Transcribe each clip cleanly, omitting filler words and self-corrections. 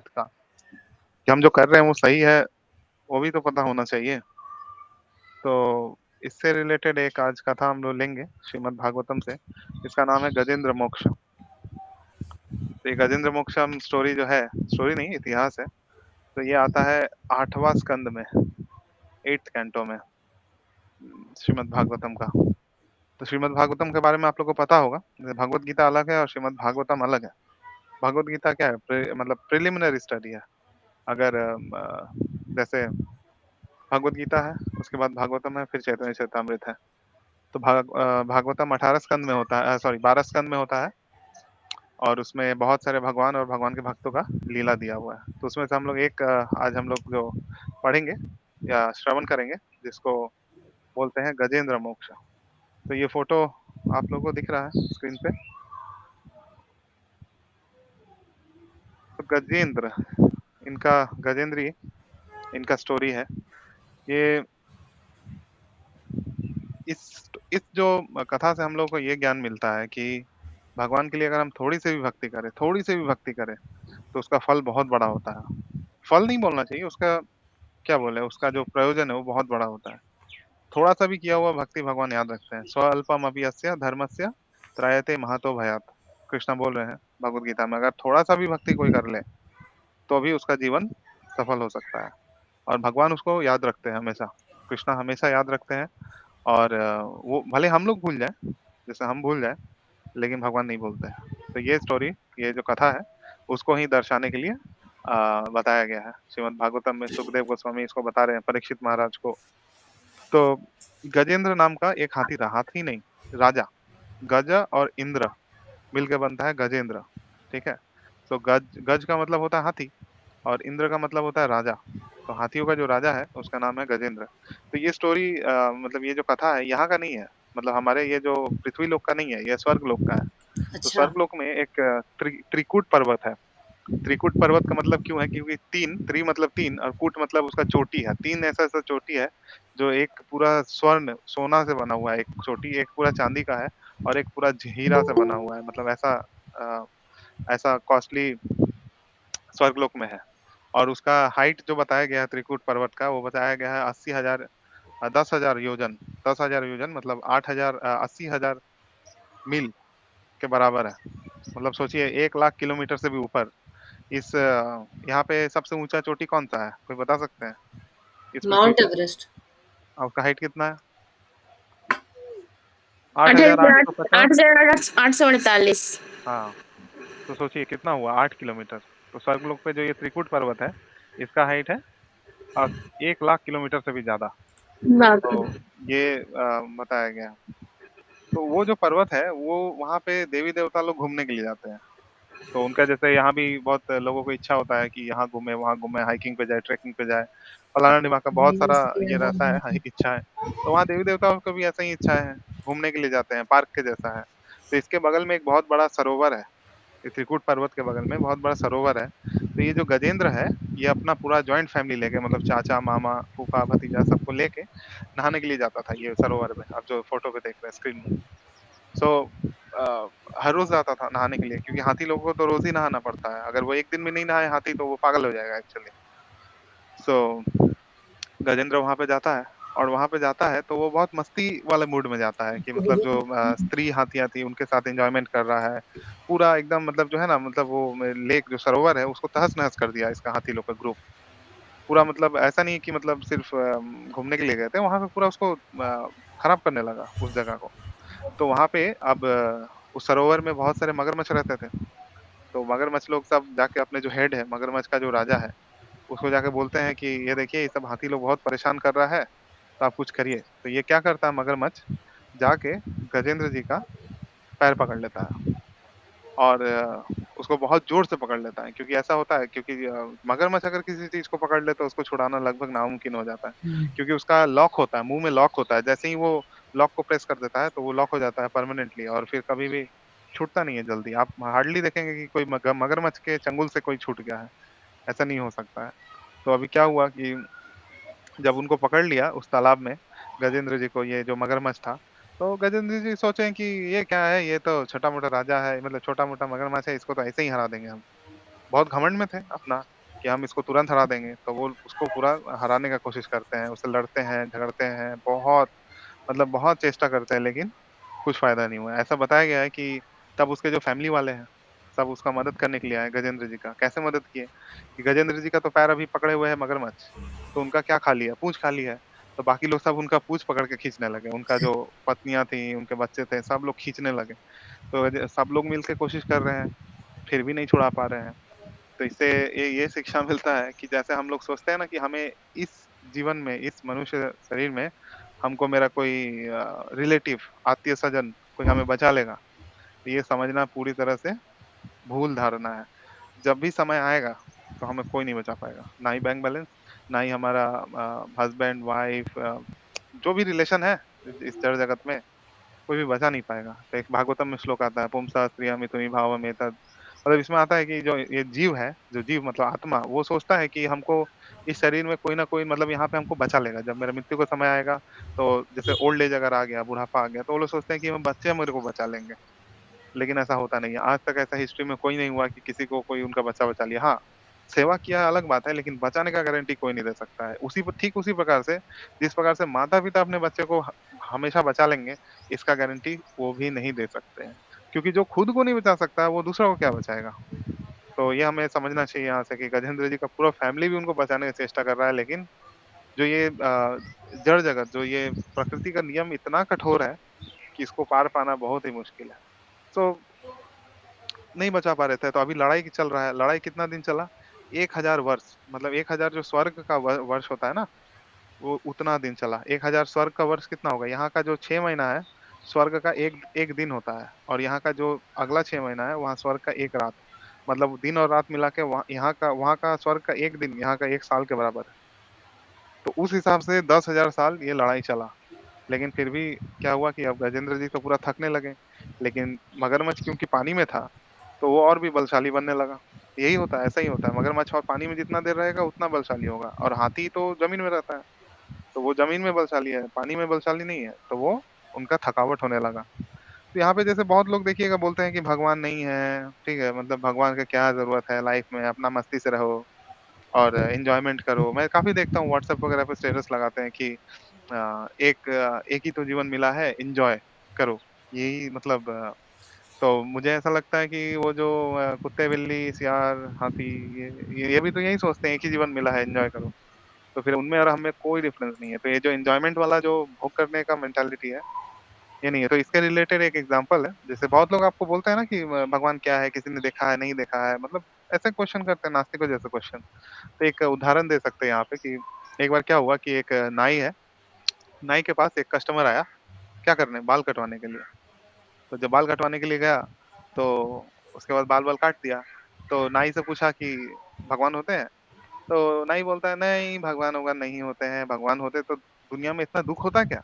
हित का, कि हम जो कर रहे हैं वो सही है, वो भी तो पता होना चाहिए। तो इससे रिलेटेड एक आज कथा हम लोग लेंगे श्रीमद् भागवतम से, इसका नाम है गजेंद्र मोक्ष। तो ये गजेंद्र मोक्षम स्टोरी जो है, स्टोरी नहीं इतिहास है, तो ये आता है 8वां स्कंद में, 8th कैंटो में श्रीमद् भागवतम का। तो श्रीमद् भागवतम के बारे में आप लोग को पता होगा, जैसे भगवत गीता अलग है और श्रीमद् भागवतम अलग है। भगवत गीता क्या है? मतलब प्रिलिमिनरी स्टडी है। अगर जैसे भगवत गीता है, उसके बाद भागवतम है, फिर चैतन्य चरितमृत है। तो भागवतम 18 स्कंद में होता है, सॉरी 12 स्कंद में होता है, और उसमें बहुत सारे भगवान और भगवान के भक्तों का लीला दिया हुआ है। तो उसमें से हम लोग एक आज हम लोग जो पढ़ेंगे या श्रवण करेंगे, जिसको बोलते हैं गजेंद्र मोक्ष। तो ये फोटो आप लोगों को दिख रहा है स्क्रीन पे। तो गजेंद्र, इनका गजेंद्री इनका स्टोरी है। ये इस जो कथा से हम लोग को ये ज्ञान मिलता है कि भगवान के लिए अगर हम थोड़ी सी भी भक्ति करें, तो उसका फल बहुत बड़ा होता है। फल नहीं बोलना चाहिए, उसका क्या बोले, उसका जो प्रयोजन है वो बहुत बड़ा होता है। थोड़ा सा भी किया हुआ भक्ति भगवान याद रखते हैं। स्वल्पम अपि अस्य धर्मस्य त्रायते महतो भयात्, कृष्णा बोल रहे हैं भगवत गीता में। अगर थोड़ा सा भी भक्ति कोई कर ले, तो भी उसका जीवन सफल हो सकता है, और भगवान उसको याद रखते हैं हमेशा। कृष्णा हमेशा याद रखते हैं, और वो भले हम लोग भूल जाए, जैसे हम भूल जाए, लेकिन भगवान नहीं भूलते हैं। तो ये स्टोरी, ये जो कथा है, उसको ही दर्शाने के लिए बताया गया है श्रीमद् भागवतम में। सुखदेव गोस्वामी इसको बता रहे हैं परीक्षित महाराज को। तो गजेंद्र नाम का एक हाथी था, हाथी नहीं, राजा। गज और इंद्र मिलकर बनता है गजेंद्र, ठीक है। तो गज गज का मतलब होता है हाथी, और इंद्र का मतलब होता है राजा। तो हाथियों का जो राजा है उसका नाम है गजेंद्र। तो ये स्टोरी मतलब ये जो कथा है यहाँ का नहीं है, मतलब हमारे ये जो पृथ्वी लोक का नहीं है, ये स्वर्ग लोक का है। तो अच्छा। स्वर्ग लोक में एक त्रिकूट पर्वत है। त्रिकूट पर्वत का मतलब क्यों है? क्योंकि तीन, त्रि मतलब तीन, और कूट मतलब उसका चोटी है। तीन ऐसा ऐसा चोटी है, जो एक पूरा स्वर्ण सोना से बना हुआ है, एक चोटी, एक पूरा चांदी का है, और एक पूरा हीरा से बना हुआ है। मतलब ऐसा अ, ऐसा कॉस्टली स्वर्गलोक में है। और उसका हाइट जो बताया गया है त्रिकूट पर्वत का, वो बताया गया है 80,000, 10,000 योजन। 10,000 योजन मतलब 8,000, 80,000 मील के बराबर है। मतलब सोचिए 1 लाख किलोमीटर से भी ऊपर। यहाँ पे सबसे ऊंचा चोटी कौन सा है, कोई बता सकते हैं इस पृथ्वी माउंट पे? एवरेस्ट। और उसका हाइट कितना है? आठ 8,850। 8,848। हाँ, तो सोचिए कितना हुआ, 8 किलोमीटर। तो स्वर्गलोक पे जो ये त्रिकूट पर्वत है, इसका हाइट है 1 लाख किलोमीटर से भी ज्यादा। बाप रे। तो ये बताया गया है। तो वो जो पर्वत है, वो वहाँ पे देवी देवता लोग घूमने के लिए जाते हैं। तो उनका जैसे यहाँ भी बहुत लोगों को इच्छा होता है कि यहाँ घूमे, वहाँ घूमे, हाइकिंग पे जाए, ट्रैकिंग पे जाए, फलाना ढिमाका, बहुत सारा ये रहता है इच्छा है। तो वहाँ देवी देवताओं को भी ऐसा ही इच्छा है, घूमने के लिए जाते हैं, पार्क के जैसा है। तो इसके बगल में एक बहुत बड़ा सरोवर है। ये त्रिकूट पर्वत के बगल में बहुत बड़ा सरोवर है। तो ये जो गजेंद्र है, ये अपना पूरा जॉइंट फैमिली लेके, मतलब चाचा, मामा, फूफा, भतीजा, सबको लेके नहाने के लिए जाता था ये सरोवर में, आप जो फोटो पे देख रहे हैं स्क्रीन में। सो हर रोज जाता था नहाने के लिए, क्योंकि हाथी लोगों को तो रोज ही नहाना पड़ता है। अगर वो एक दिन भी नहीं नहाए हाथी, तो वो पागल हो जाएगा एक्चुअली। सो गजेंद्र वहां पे जाता है, और वहां पे जाता है तो वो बहुत मस्ती वाले मूड में जाता है, कि मतलब जो स्त्री हाथियां थी उनके साथ एंजॉयमेंट कर रहा है पूरा एकदम। मतलब जो है ना, मतलब वो लेक जो सरोवर है उसको तहस नहस कर दिया इसका हाथी लोग का ग्रुप पूरा। मतलब ऐसा नहीं है कि मतलब सिर्फ घूमने के लिए गए थे, वहां पे पूरा उसको खराब करने लगा उस जगह को। तो वहां पे अब उस सरोवर में बहुत सारे मगरमच्छ रहते थे। तो मगरमच्छ लोग सब जाके अपने जो हेड है, मगरमच्छ का जो राजा है, उसको जाके बोलते हैं कि ये देखिए, ये सब हाथी लोग बहुत परेशान कर रहा है, तो आप कुछ करिए। तो ये क्या करता है, मगरमच्छ जाके गजेंद्र जी का पैर पकड़ लेता है, और उसको बहुत जोर से पकड़ लेता है। क्योंकि ऐसा होता है, क्योंकि मगरमच्छ अगर किसी चीज को पकड़ ले, तो उसको छुड़ाना लगभग नामुमकिन हो जाता है। क्योंकि उसका लॉक होता है, मुंह में लॉक होता है। जैसे ही वो लॉक को प्रेस कर देता है, तो वो लॉक हो जाता है परमानेंटली, और फिर कभी भी छूटता नहीं है जल्दी। आप हार्डली देखेंगे कि कोई मगरमच्छ के चंगुल से कोई छूट गया है, ऐसा नहीं हो सकता है। तो अभी क्या हुआ कि जब उनको पकड़ लिया उस तालाब में, गजेंद्र जी को, ये जो मगरमच्छ था, तो गजेंद्र जी सोचे कि ये क्या है, ये तो छोटा मोटा राजा है, मतलब छोटा मोटा मगरमच्छ है, इसको तो ऐसे ही हरा देंगे हम। बहुत घमंड में थे अपना कि हम इसको तुरंत हरा देंगे, तो वो उसको पूरा हराने का कोशिश करते हैं, उससे लड़ते हैं, झगड़ते हैं, बहुत मतलब बहुत चेष्टा करते हैं लेकिन कुछ फ़ायदा नहीं हुआ। ऐसा बताया गया है कि तब उसके जो फैमिली वाले हैं, सब उसका मदद करने के लिए आए गजेंद्र जी का। कैसे मदद किए? कि गजेंद्र जी का तो पैर अभी पकड़े हुए है मगरमच्छ, तो उनका क्या खा लिया? पूँछ खा ली है। तो बाकी लोग सब उनका पूँछ पकड़ के खींचने लगे। उनका जो पत्नियाँ थी, उनके बच्चे थे, सब लोग खींचने लगे। तो सब लोग मिलके कोशिश कर रहे हैं, फिर भी नहीं छुड़ा पा रहे हैं। तो इससे ये शिक्षा मिलता है कि जैसे हम लोग सोचते हैं ना कि हमें इस जीवन में, इस मनुष्य शरीर में हमको मेरा कोई रिलेटिव, आत्मीय-स्वजन कोई हमें बचा लेगा। तो ये समझना पूरी तरह से भूल धारणा है। जब भी समय आएगा, तो हमें कोई नहीं बचा पाएगा। ना ही बैंक बैलेंस, ना ही हमारा हस्बैंड, वाइफ जो भी रिलेशन है इस जड़ जगत में, कोई भी बचा नहीं पाएगा। तो एक भागवतम में श्लोक आता है, पुंसा स्त्रियः मिथुनी भावम् एतद् मतलब इसमें आता है कि जो ये जीव है, जो जीव मतलब आत्मा, वो सोचता है कि हमको इस शरीर में कोई ना कोई मतलब यहाँ पे हमको बचा लेगा। जब मेरा मृत्यु का समय आएगा, तो जैसे ओल्ड एज अगर आ गया, बुढ़ापा आ गया, तो वो लोग सोचते हैं कि हम बच्चे मेरे को बचा लेंगे। लेकिन ऐसा होता नहीं है। आज तक ऐसा हिस्ट्री में कोई नहीं हुआ कि किसी को कोई उनका बच्चा बचा लिया। हाँ, सेवा किया अलग बात है, लेकिन बचाने का गारंटी कोई नहीं दे सकता है। ठीक उसी प्रकार से जिस प्रकार से माता-पिता अपने बच्चे को हमेशा बचा लेंगे, इसका गारंटी वो भी नहीं दे सकते हैं। क्योंकि जो खुद को नहीं बचा सकता है, वो दूसरों को क्या बचाएगा? तो ये हमें समझना चाहिए यहाँ से कि गजेंद्र जी का पूरा फैमिली भी उनको बचाने की चेष्टा कर रहा है, लेकिन जो ये जड़ जगत, जो ये प्रकृति का नियम इतना कठोर है कि इसको पार पाना बहुत ही मुश्किल है। तो नहीं बचा पा रहे थे, तो अभी लड़ाई चल रहा है। लड़ाई कितना दिन चला? 1000 वर्ष मतलब 1000 जो स्वर्ग का वर्ष होता है ना, वो उतना दिन चला। 1000 स्वर्ग का वर्ष कितना होगा? यहाँ का जो 6 महीना है, स्वर्ग का 1 दिन होता है और यहाँ का जो अगला 6 महीना है, वहाँ स्वर्ग का 1 रात। मतलब दिन और रात मिला के वहाँ का स्वर्ग का 1 दिन, यहाँ का 1 साल के बराबर है। तो उस हिसाब से 10,000 साल ये लड़ाई चला। लेकिन फिर भी क्या हुआ कि अब गजेंद्र जी तो पूरा थकने लगे, लेकिन मगरमच्छ क्योंकि पानी में था, तो वो और भी बलशाली बनने लगा। यही होता है, ऐसा ही होता है, मगरमच्छ और पानी में जितना देर रहेगा उतना बलशाली होगा और हाथी तो ज़मीन में रहता है, तो वो ज़मीन में बलशाली है, पानी में बलशाली नहीं है, तो वो उनका थकावट होने लगा। तो यहाँ पे जैसे बहुत लोग देखिएगा बोलते हैं कि भगवान नहीं है, ठीक है? मतलब भगवान का क्या ज़रूरत है लाइफ़ में, अपना मस्ती से रहो और एन्जॉयमेंट करो। मैं काफ़ी देखता हूँ व्हाट्सएप वगैरह पे स्टेटस लगाते हैं कि एक ही तो जीवन मिला है, एन्जॉय करो। यही मतलब तो मुझे ऐसा लगता है कि वो जो कुत्ते, बिल्ली, सियार, हाथी ये भी तो यही सोचते हैं, एक ही जीवन मिला है, एन्जॉय करो। तो फिर उनमें और हमें कोई डिफरेंस नहीं है। तो ये जो एन्जॉयमेंट वाला जो भोग करने का मेंटालिटी है, ये नहीं है। तो इसके रिलेटेड एक एग्ज़ाम्पल है, जैसे बहुत लोग आपको बोलते हैं ना कि भगवान क्या है? किसी ने देखा है, नहीं देखा है? मतलब ऐसे क्वेश्चन करते हैं नास्तिकों जैसे क्वेश्चन। तो एक उदाहरण दे सकते हैं यहाँ पे कि एक बार क्या हुआ कि एक नाई है, नाई के पास एक कस्टमर आया, क्या करने? बाल कटवाने के लिए। तो जब बाल कटवाने के लिए गया, तो उसके बाद बाल-वाल काट दिया। तो नाई से पूछा कि भगवान होते हैं? तो नाई बोलता है, "नहीं, भगवान-वगवान नहीं होते हैं। भगवान होते तो दुनिया में इतना दुःख होता क्या?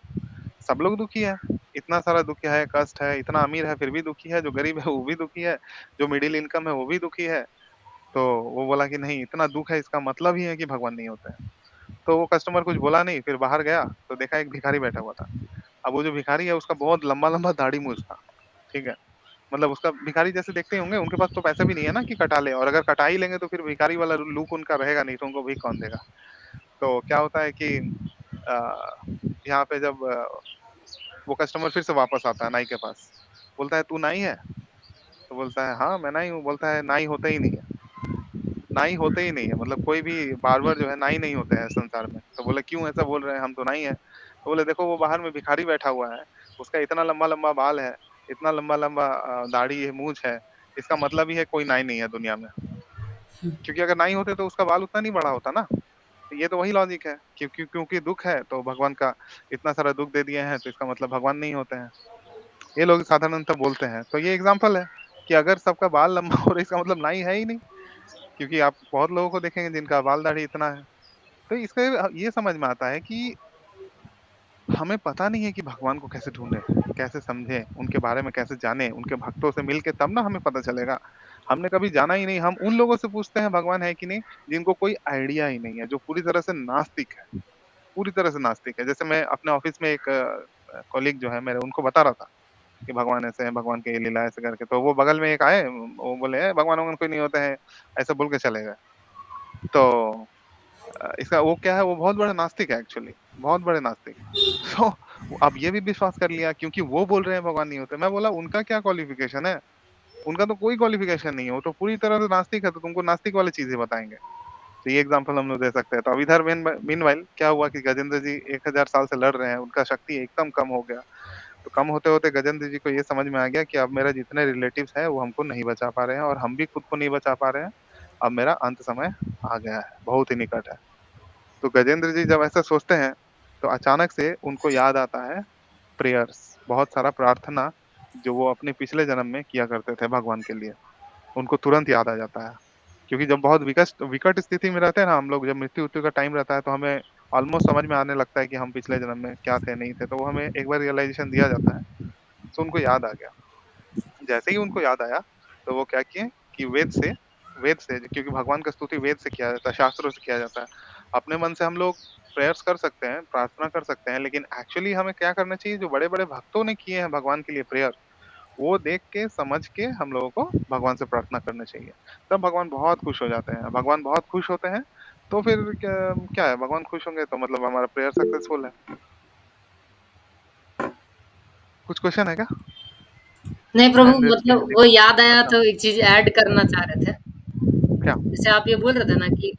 सब लोग दुखी हैं। इतना सारा दुःख है, कष्ट है, इतना अमीर है फिर भी दुखी है, जो गरीब है वो भी दुखी है, जो मिडल इनकम है वो भी दुखी है।" तो वो बोला कि, "नहीं, इतना दुःख है इसका मतलब ही है कि भगवान नहीं होते हैं।" तो वो कस्टमर कुछ बोला नहीं, फिर बाहर गया तो देखा एक भिखारी बैठा हुआ था। अब वो जो भिखारी है उसका बहुत लंबा-लंबा दाढ़ी-मूँछ था, ठीक है? मतलब उसका भिखारी जैसे देखते ही होंगे, उनके पास तो पैसे भी नहीं है ना कि कटा लें और अगर कटा ही लेंगे तो फिर भिखारी वाला लुक उनका रहेगा नहीं, तो उनको भीख कौन देगा? तो क्या होता है कि अ, यहाँ पे जब वो कस्टमर फिर से वापस आता है नाई के पास, बोलता है, "तू नाई है?" तो बोलता है, "हाँ, मैं नाई हूँ।" बोलता है, "नाई होते ही नहीं है, नाई होते ही नहीं है, मतलब कोई भी बार्बर जो है नाई नहीं होते हैं संसार में।" तो बोले, "क्यों ऐसा बोल रहे हैं? हम तो नाई हैं।" तो बोले, "देखो वो बाहर में भिखारी बैठा हुआ है, उसका इतना लंबा-लंबा बाल है, इतना लंबा-लंबा दाढ़ी है, मूंछ है, इसका मतलब ही है कोई नाई नहीं है दुनिया में। क्योंकि अगर नाई होते तो उसका बाल उतना नहीं बड़ा होता ना। तो ये तो वही लॉजिक है क्योंकि दुःख है तो भगवान का इतना सारा दुःख दे दिए हैं तो इसका मतलब भगवान नहीं होते हैं। ये लोग साधारणतः बोलते हैं। तो ये एग्ज़ाम्पल है कि अगर सबका बाल लंबा हो रहा है इसका मतलब नाई है ही नहीं। क्योंकि आप बहुत लोगों को देखेंगे जिनका बाल दाढ़ी इतना है। तो इसका ये समझ में आता है कि हमें पता नहीं है कि भगवान को कैसे ढूँढें, कैसे समझें, उनके बारे में कैसे जानें, उनके भक्तों से मिल के तब ना हमें पता चलेगा। हमने कभी जाना ही नहीं, हम उन लोगों से पूछते हैं भगवान है कि नहीं, जिनको कोई आइडिया ही नहीं है, जो पूरी तरह से नास्तिक है, पूरी तरह से नास्तिक है। जैसे मैं अपने ऑफ़िस में एक कलीग जो है मेरे उनको बता रहा था। कि भगवान ऐसे हैं, भगवान की ये लीला है ऐसे करके। तो वो बगल में एक आए, वो बोले भगवान कोई नहीं होते हैं, ऐसा बोल के चले गए। तो इसका वो क्या है, वो बहुत बड़ा नास्तिक है एक्चुअली, बहुत बड़े नास्तिक। तो अब ये भी विश्वास कर लिया क्योंकि वो बोल रहे हैं भगवान नहीं होते। मैं बोला उनका क्या क्वालिफिकेशन है, उनका तो कोई क्वालिफिकेशन नहीं है, वो तो पूरी तरह से नास्तिक है, तो तुमको नास्तिक वाली चीजें बताएंगे। तो ये एग्जांपल हम लोग दे सकते हैं। तो अब इधर मीनवाइल क्या हुआ कि गजेंद्र जी 1000 साल से लड़ रहे हैं, उनका शक्ति एकदम कम हो गया। तो कम होते होते गजेंद्र जी को ये समझ में आ गया कि अब मेरा जितने रिलेटिव्स है वो हमको नहीं बचा पा रहे हैं, और हम भी खुद को नहीं बचा पा रहे हैं। अब मेरा अंत समय आ गया है, बहुत ही निकट है। तो गजेंद्र जी जब ऐसा सोचते हैं, तो अचानक से उनको याद आता है प्रेयर्स, बहुत सारा प्रार्थना जो वो अपने पिछले जन्म में किया करते थे भगवान के लिए, उनको तुरंत याद आ जाता है। क्योंकि जब बहुत विकट विकट स्थिति में रहते हैं ना हम लोग, जब मृत्यु उत्यु का टाइम रहता है, तो हमें ऑलमोस्ट समझ में आने लगता है कि हम पिछले जन्म में क्या थे नहीं थे, तो वो हमें एक बार रियलाइजेशन दिया जाता है। तो उनको याद आ गया। जैसे ही उनको याद आया, तो वो क्या किए कि वेद से, क्योंकि भगवान का स्तुति वेद से किया जाता है, शास्त्रों से किया जाता है। अपने मन से हम लोग प्रेयर्स कर सकते हैं, प्रार्थना कर सकते हैं, लेकिन एक्चुअली हमें क्या करना चाहिए, जो बड़े बड़े भक्तों ने किए हैं भगवान के लिए प्रेयर, वो देख के समझ के हम लोगों को भगवान से प्रार्थना करना चाहिए। तब भगवान बहुत खुश हो जाते हैं। भगवान बहुत खुश होते हैं, तो फिर क्या, क्या है, भगवान खुश होंगे तो मतलब हमारा प्रेयर सक्सेसफुल है। कुछ क्वेश्चन है क्या? नहीं प्रभु, लैंग्वेज की मतलब हिंदी वो में। याद आया अच्छा। तो एक चीज ऐड करना चाह रहे थे। क्या? जैसे आप ये बोल रहे थे ना कि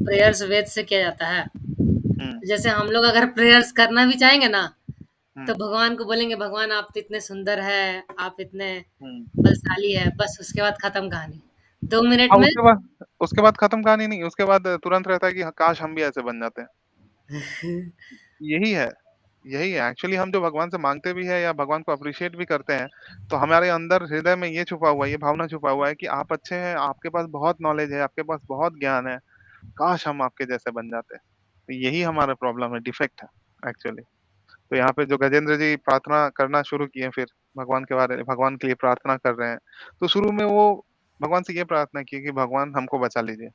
प्रेयर्स वेद से किया जाता है। हम्म। जैसे हम लोग अगर प्रेयर्स करना भी चाहेंगे ना, तो हम्म। भगवान को बोलेंगे भगवान आप तो इतने सुंदर है, आप इतने हम्म। बलशाली है, बस उसके बाद खत्म कहानी। 2 मिनट हाँ, में। उसके बाद खत्म कहानी नहीं, उसके बाद तुरंत रहता है कि हाँ, काश हम भी ऐसे बन जाते हैं। यही है, यही है एक्चुअली। हम जो भगवान से मांगते भी है या भगवान को अप्रिशिएट भी करते हैं, तो हमारे अंदर हृदय में ये छुपा हुआ है, ये भावना छुपा हुआ है कि आप अच्छे हैं, आपके पास बहुत नॉलेज है, आपके पास बहुत ज्ञान है, काश हम आपके जैसे बन जाते। तो यही हमारा प्रॉब्लम है, डिफेक्ट है एक्चुअली। तो यहाँ पे जो गजेंद्र जी प्रार्थना करना शुरू किए, फिर भगवान के लिए प्रार्थना कर रहे हैं। तो शुरू में वो भगवान से ये प्रार्थना की कि भगवान हमको बचा लीजिए।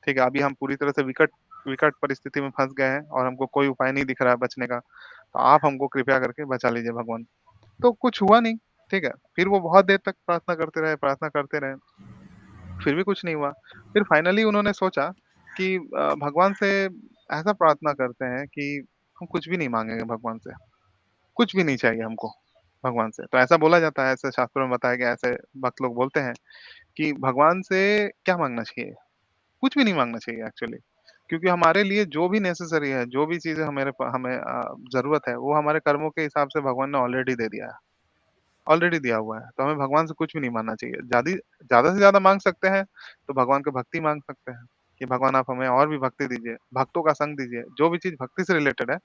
ठीक है, अभी हम पूरी तरह से विकट विकट परिस्थिति में फँस गए हैं और हमको कोई उपाय नहीं दिख रहा है बचने का। तो आप हमको कृपया करके बचा लीजिए भगवान। तो कुछ हुआ नहीं, ठीक है। फिर वो बहुत देर तक प्रार्थना करते रहे, फिर भी कुछ नहीं हुआ। फिर फाइनली उन्होंने सोचा कि भगवान से ऐसा प्रार्थना करते हैं कि हम कुछ भी नहीं माँगेंगे भगवान से, कुछ भी नहीं चाहिए हमको भगवान से। तो ऐसा बोला जाता है, ऐसे शास्त्रों में बताया गया है, ऐसे भक्त लोग बोलते हैं कि भगवान से क्या माँगना चाहिए? कुछ भी नहीं माँगना चाहिए एक्चुअली। क्योंकि हमारे लिए जो भी नेसेसरी है, जो भी चीज़ें हमें ज़रूरत है, वो हमारे कर्मों के हिसाब से भगवान ने ऑलरेडी दे दिया है, ऑलरेडी दिया हुआ है। तो हमें भगवान से कुछ भी नहीं माँगना चाहिए। ज़्यादा से ज़्यादा माँग सकते हैं, तो भगवान को भक्ति माँग सकते हैं कि भगवान आप हमें और भी भक्ति दीजिए, भक्तों का संग दीजिए, जो भी चीज़ भक्ति से रिलेटेड है,